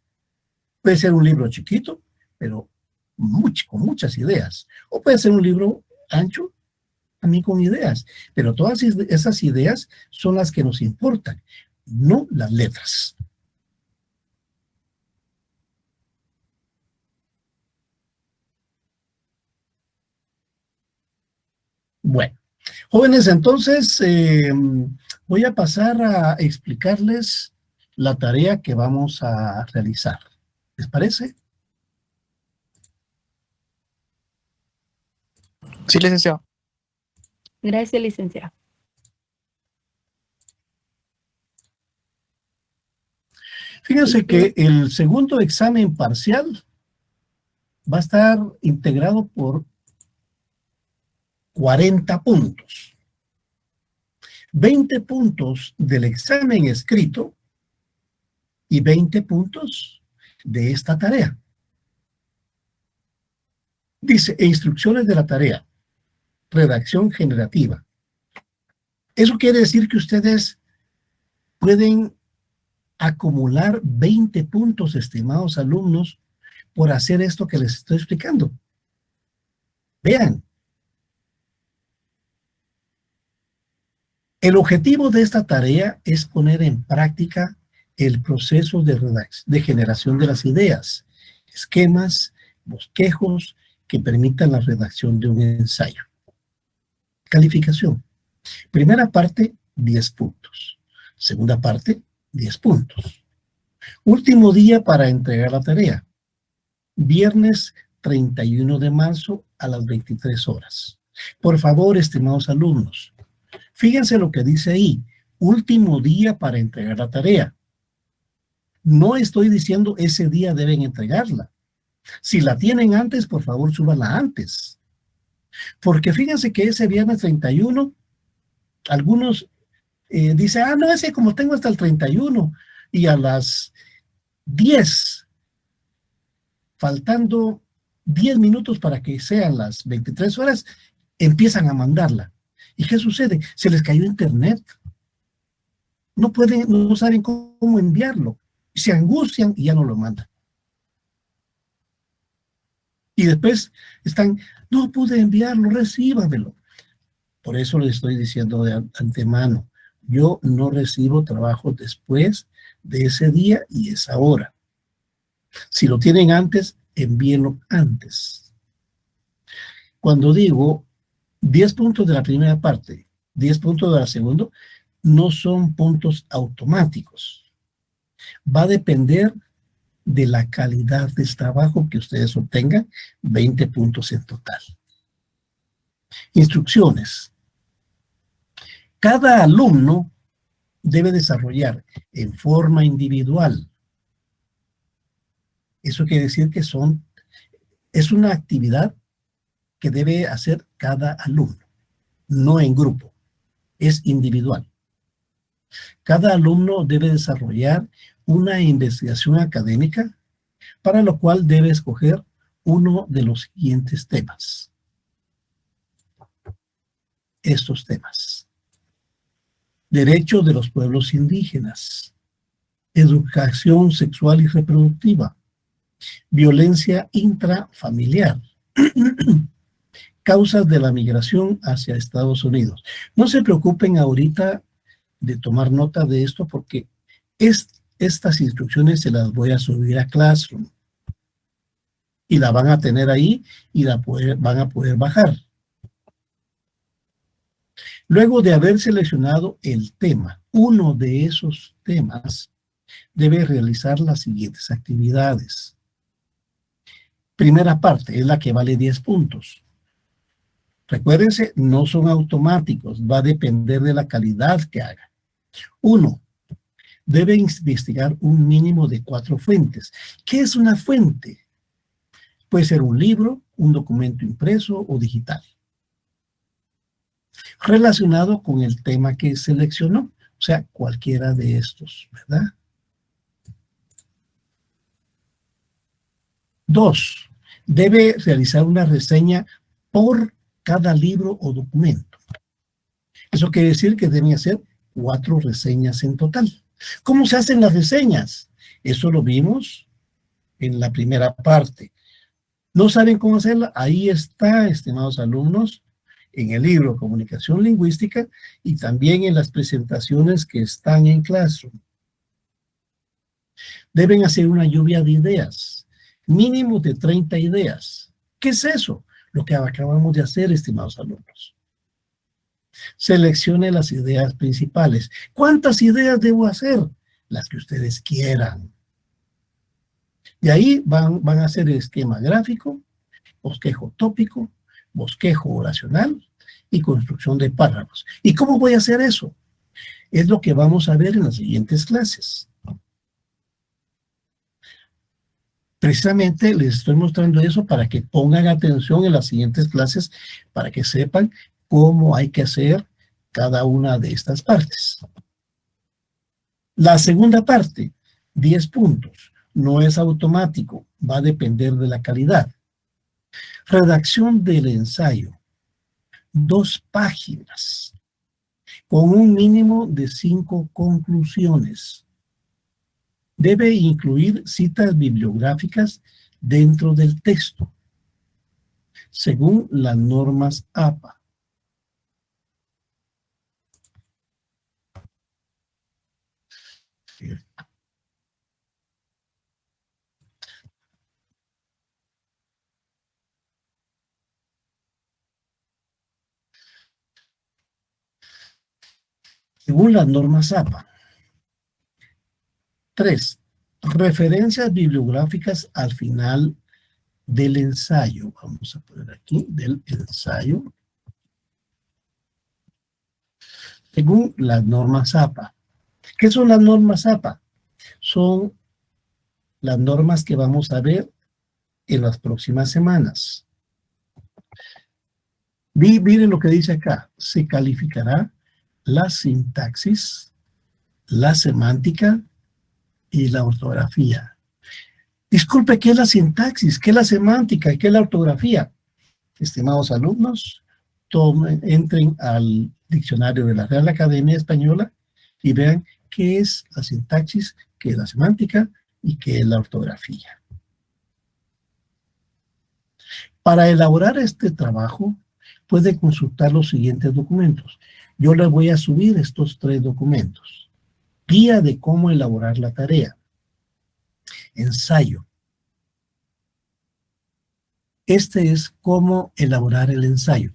Puede ser un libro chiquito, pero con muchas ideas. O puede ser un libro ancho, también con ideas. Pero todas esas ideas son las que nos importan, no las letras. Bueno, jóvenes, entonces voy a pasar a explicarles la tarea que vamos a realizar. ¿Les parece? Sí, licenciado. Gracias, licenciado. Fíjense que el segundo examen parcial va a estar integrado por 40 puntos. 20 puntos del examen escrito y 20 puntos de esta tarea. Dice, instrucciones de la tarea. Redacción generativa. Eso quiere decir que ustedes pueden acumular 20 puntos, estimados alumnos, por hacer esto que les estoy explicando. Vean. El objetivo de esta tarea es poner en práctica el proceso de generación de las ideas, esquemas, bosquejos que permitan la redacción de un ensayo. Calificación. Primera parte, 10 puntos. Segunda parte, 10 puntos. Último día para entregar la tarea. Viernes 31 de marzo a las 23 horas. Por favor, estimados alumnos, fíjense lo que dice ahí. Último día para entregar la tarea. No estoy diciendo ese día deben entregarla. Si la tienen antes, por favor, súbanla antes. Porque fíjense que ese viernes 31, algunos dicen, no, ese como tengo hasta el 31, y a las 10, faltando 10 minutos para que sean las 23 horas, empiezan a mandarla. ¿Y qué sucede? Se les cayó internet. No pueden, no saben cómo enviarlo. Se angustian y ya no lo mandan. Y después están, no pude enviarlo, recíbamelo. Por eso les estoy diciendo de antemano, yo no recibo trabajo después de ese día y esa hora. Si lo tienen antes, envíenlo antes. Cuando digo 10 puntos de la primera parte 10 puntos de la segunda, no son puntos automáticos. Va a depender de la calidad del trabajo que ustedes obtengan, 20 puntos en total. Instrucciones. Cada alumno debe desarrollar en forma individual. Eso quiere decir que es una actividad que debe hacer cada alumno, no en grupo, es individual. Cada alumno debe desarrollar una investigación académica, para lo cual debe escoger uno de los siguientes temas. Estos temas: derecho de los pueblos indígenas, educación sexual y reproductiva, violencia intrafamiliar, causas de la migración hacia Estados Unidos. No se preocupen ahorita de tomar nota de esto, porque estas instrucciones se las voy a subir a Classroom y la van a tener ahí y van a poder bajar. Luego de haber seleccionado el tema, uno de esos temas, debe realizar las siguientes actividades. Primera parte es la que vale 10 puntos. Recuérdense, no son automáticos, va a depender de la calidad que haga. 1. Debe investigar un mínimo de 4 fuentes. ¿Qué es una fuente? Puede ser un libro, un documento impreso o digital, relacionado con el tema que seleccionó, o sea, cualquiera de estos, ¿verdad? 2. Debe realizar una reseña por cada libro o documento. Eso quiere decir que deben hacer 4 reseñas en total. ¿Cómo se hacen las reseñas? Eso lo vimos en la primera parte. ¿No saben cómo hacerla? Ahí está, estimados alumnos, en el libro Comunicación Lingüística y también en las presentaciones que están en Classroom. Deben hacer una lluvia de ideas, mínimo de 30 ideas. ¿Qué es eso? Lo que acabamos de hacer, estimados alumnos. Seleccione las ideas principales. ¿Cuántas ideas debo hacer? Las que ustedes quieran. De ahí van a hacer el esquema gráfico, bosquejo tópico, bosquejo oracional y construcción de párrafos. ¿Y cómo voy a hacer eso? Es lo que vamos a ver en las siguientes clases. Precisamente les estoy mostrando eso para que pongan atención en las siguientes clases, para que sepan cómo hay que hacer cada una de estas partes. La segunda parte, 10 puntos, no es automático, va a depender de la calidad. Redacción del ensayo, 2 páginas, con un mínimo de 5 conclusiones. Debe incluir citas bibliográficas dentro del texto, según las normas APA. Según las normas APA. 3. Referencias bibliográficas al final del ensayo. Vamos a poner aquí, del ensayo. Según las normas APA. ¿Qué son las normas APA? Son las normas que vamos a ver en las próximas semanas. Miren lo que dice acá. Se calificará la sintaxis, la semántica y la ortografía. Disculpe, ¿qué es la sintaxis? ¿Qué es la semántica? ¿Qué es la ortografía? Estimados alumnos, entren al diccionario de la Real Academia Española y vean qué es la sintaxis, qué es la semántica y qué es la ortografía. Para elaborar este trabajo, puede consultar los siguientes documentos. Yo les voy a subir estos 3 documentos. Guía de cómo elaborar la tarea. Ensayo. Este es cómo elaborar el ensayo.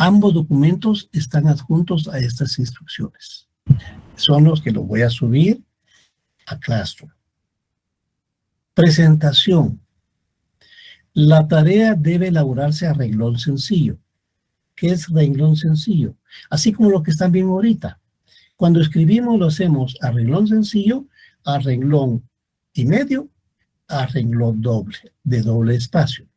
Ambos documentos están adjuntos a estas instrucciones. Son los que los voy a subir a Classroom. Presentación. La tarea debe elaborarse a renglón sencillo. ¿Qué es renglón sencillo? Así como lo que están viendo ahorita. Cuando escribimos lo hacemos a renglón sencillo, a renglón y medio, a renglón doble, de doble espacio.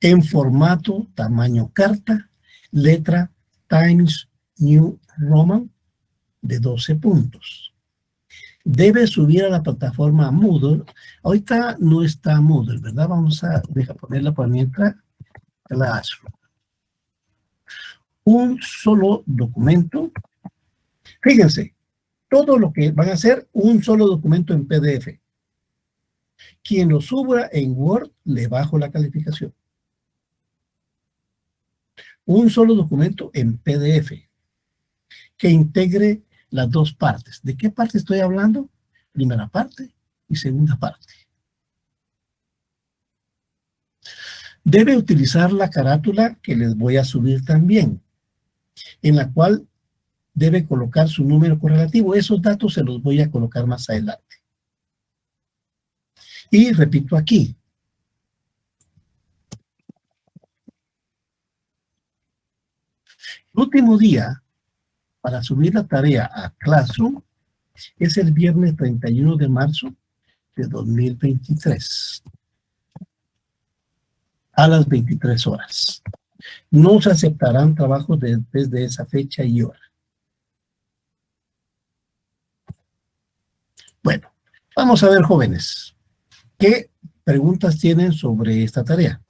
En formato tamaño carta, letra Times New Roman de 12 puntos. Debe subir a la plataforma Moodle. Ahorita no está Moodle, ¿verdad? Vamos a ponerla por mientras. Classroom. Un solo documento. Fíjense, todo lo que van a hacer, un solo documento en PDF. Quien lo suba en Word, le bajo la calificación. Un solo documento en PDF que integre las dos partes. ¿De qué parte estoy hablando? Primera parte y segunda parte. Debe utilizar la carátula que les voy a subir también, en la cual debe colocar su número correlativo. Esos datos se los voy a colocar más adelante. Y repito aquí. El último día para subir la tarea a Classroom es el viernes 31 de marzo de 2023 a las 23 horas. No se aceptarán trabajos desde esa fecha y hora. Bueno, vamos a ver, jóvenes, ¿qué preguntas tienen sobre esta tarea?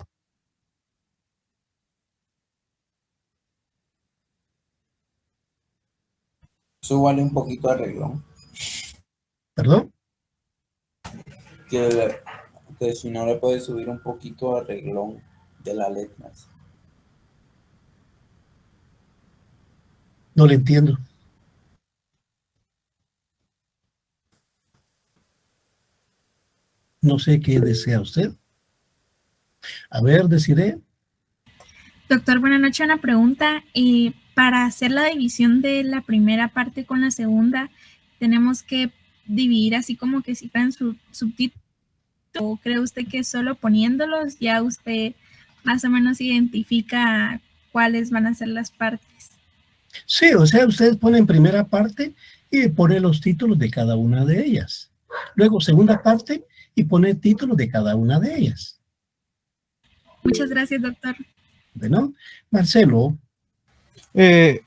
Súbale un poquito a renglón. ¿Perdón? Que si no le puede subir un poquito a renglón de las letras. No le entiendo. No sé qué desea usted. A ver, deciré. Doctor, buenas noches. Una pregunta. Para hacer la división de la primera parte con la segunda, ¿tenemos que dividir así como que si fueran subtítulos? ¿O cree usted que solo poniéndolos ya usted más o menos identifica cuáles van a ser las partes? Sí, o sea, ustedes ponen primera parte y ponen los títulos de cada una de ellas. Luego segunda parte y pone títulos de cada una de ellas. Muchas gracias, doctor. Bueno, Marcelo.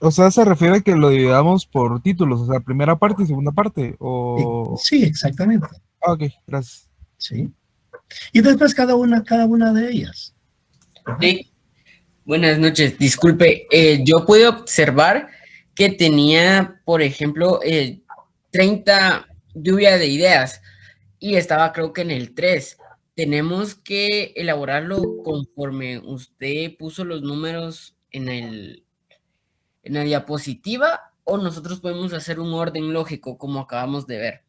O sea, ¿se refiere a que lo dividamos por títulos? O sea, primera parte y segunda parte. O... Sí, exactamente. Ok, gracias. Sí. Y después cada una de ellas. Sí. Buenas noches. Disculpe, yo pude observar que tenía, por ejemplo, 30 lluvia de ideas y estaba creo que en el 3. Tenemos que elaborarlo conforme usted puso los números en la diapositiva, o nosotros podemos hacer un orden lógico como acabamos de ver.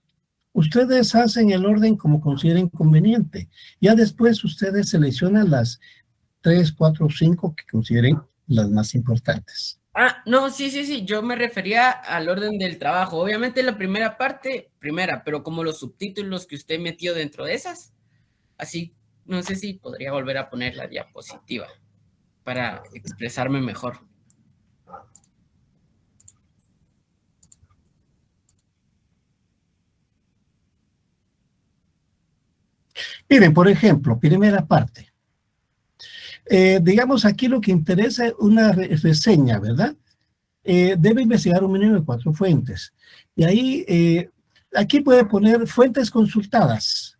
Ustedes hacen el orden como consideren conveniente. Ya después ustedes seleccionan las 3, 4, 5 que consideren las más importantes. Ah, no, sí. Yo me refería al orden del trabajo. Obviamente la primera parte, pero como los subtítulos que usted metió dentro de esas, así, no sé si podría volver a poner la diapositiva para expresarme mejor. Miren, por ejemplo, primera parte. Digamos, aquí lo que interesa es una reseña, ¿verdad? Debe investigar un mínimo de 4 fuentes. Y ahí, aquí puede poner fuentes consultadas.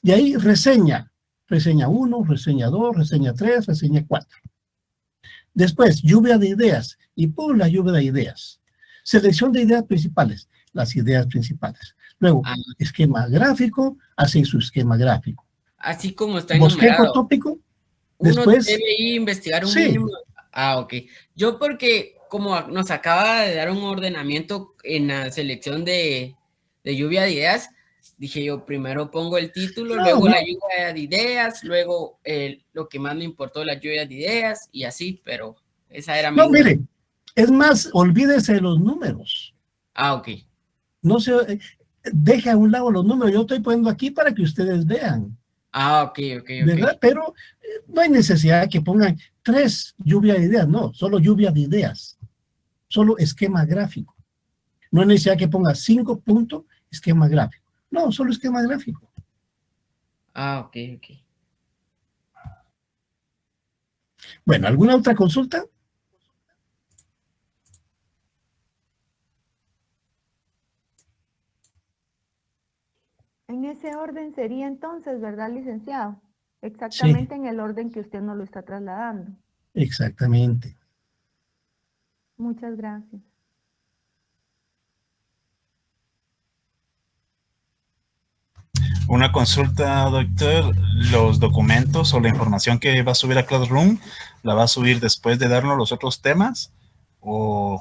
Y ahí reseña. Reseña 1, reseña 2, reseña 3, reseña 4. Después, lluvia de ideas. Y pon la lluvia de ideas. Selección de ideas principales. Las ideas principales. Luego, esquema gráfico, hace su esquema gráfico. Así como está Bosquejo enumerado. tópico. Uno Después, debe ir a investigar un sí. mínimo. Ok. Yo porque como nos acaba de dar un ordenamiento en la selección de lluvia de ideas, dije yo, primero pongo el título, No, luego no. la lluvia de ideas, luego lo que más me importó, la lluvia de ideas y así, pero esa era mi No, duda. mire, es más, olvídese de los números. Ah, ok. No se deje a un lado los números. Yo estoy poniendo aquí para que ustedes vean, Ah, ok, ok, ¿verdad? ok. Pero no hay necesidad de que pongan 3 lluvia de ideas, no, solo lluvia de ideas, solo esquema gráfico. No hay necesidad que ponga 5 puntos, esquema gráfico. No, solo esquema gráfico. Ah, ok, ok. Bueno, ¿alguna otra consulta? En ese orden sería entonces, ¿verdad, licenciado? Exactamente en el orden que usted nos lo está trasladando. Exactamente. Muchas gracias. Una consulta, doctor. ¿Los documentos o la información que va a subir a Classroom la va a subir después de darnos los otros temas o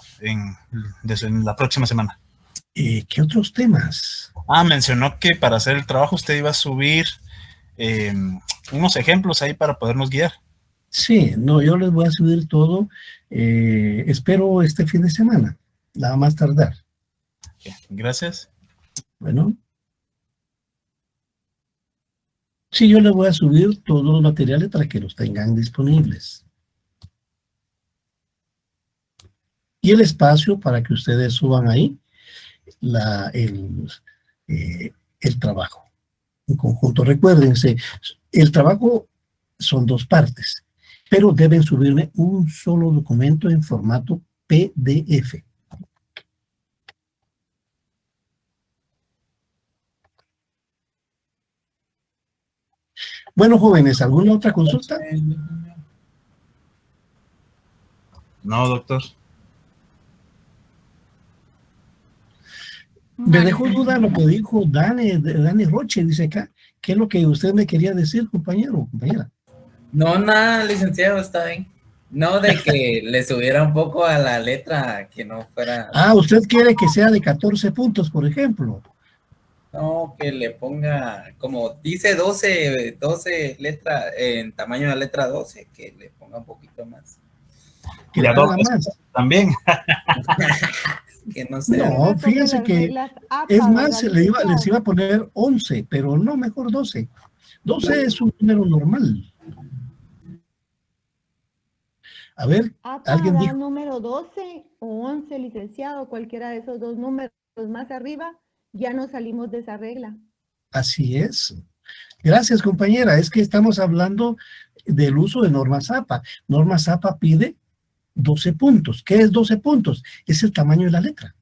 desde la próxima semana? ¿Qué otros temas? Mencionó que para hacer el trabajo usted iba a subir unos ejemplos ahí para podernos guiar. Sí, no, yo les voy a subir todo. Espero este fin de semana, nada más tardar. Gracias. Bueno. Sí, yo les voy a subir todos los materiales para que los tengan disponibles. Y el espacio para que ustedes suban ahí el trabajo en conjunto. Recuérdense, el trabajo son 2 partes, pero deben subirme un solo documento en formato PDF. Bueno, jóvenes, ¿alguna otra consulta? No, doctor. Me dejó duda lo que dijo Dani Roche, dice acá. ¿Qué es lo que usted me quería decir, compañero, compañera? No, nada, licenciado, está bien. No, de que le subiera un poco a la letra, que no fuera... ¿Usted quiere que sea de 14 puntos, por ejemplo? No, que le ponga, como dice 12 letras, en tamaño de la letra 12, que le ponga un poquito más. Que le ponga más. También. Que no sé. No, fíjense que es más, les iba a poner 11, pero no, mejor 12. 12 es un número normal. A ver, alguien dijo. Número 12 o 11, licenciado, cualquiera de esos 2 números más arriba, ya no salimos de esa regla. Así es. Gracias, compañera. Es que estamos hablando del uso de norma Zapa. Norma Zapa pide 12 puntos. ¿Qué es 12 puntos? Es el tamaño de la letra.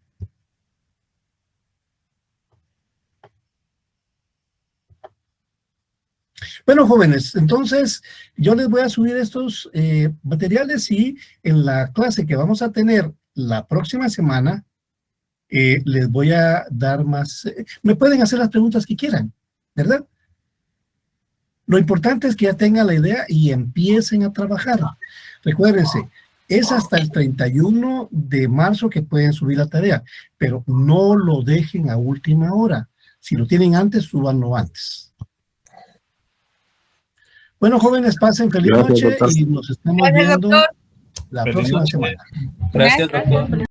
Bueno, jóvenes, entonces yo les voy a subir estos materiales y en la clase que vamos a tener la próxima semana, les voy a dar más, me pueden hacer las preguntas que quieran, ¿verdad? Lo importante es que ya tengan la idea y empiecen a trabajar. Recuérdense, es hasta el 31 de marzo que pueden subir la tarea, pero no lo dejen a última hora. Si lo tienen antes, súbanlo antes. Bueno, jóvenes, pasen feliz noche y nos estamos viendo la próxima semana. Gracias, doctor.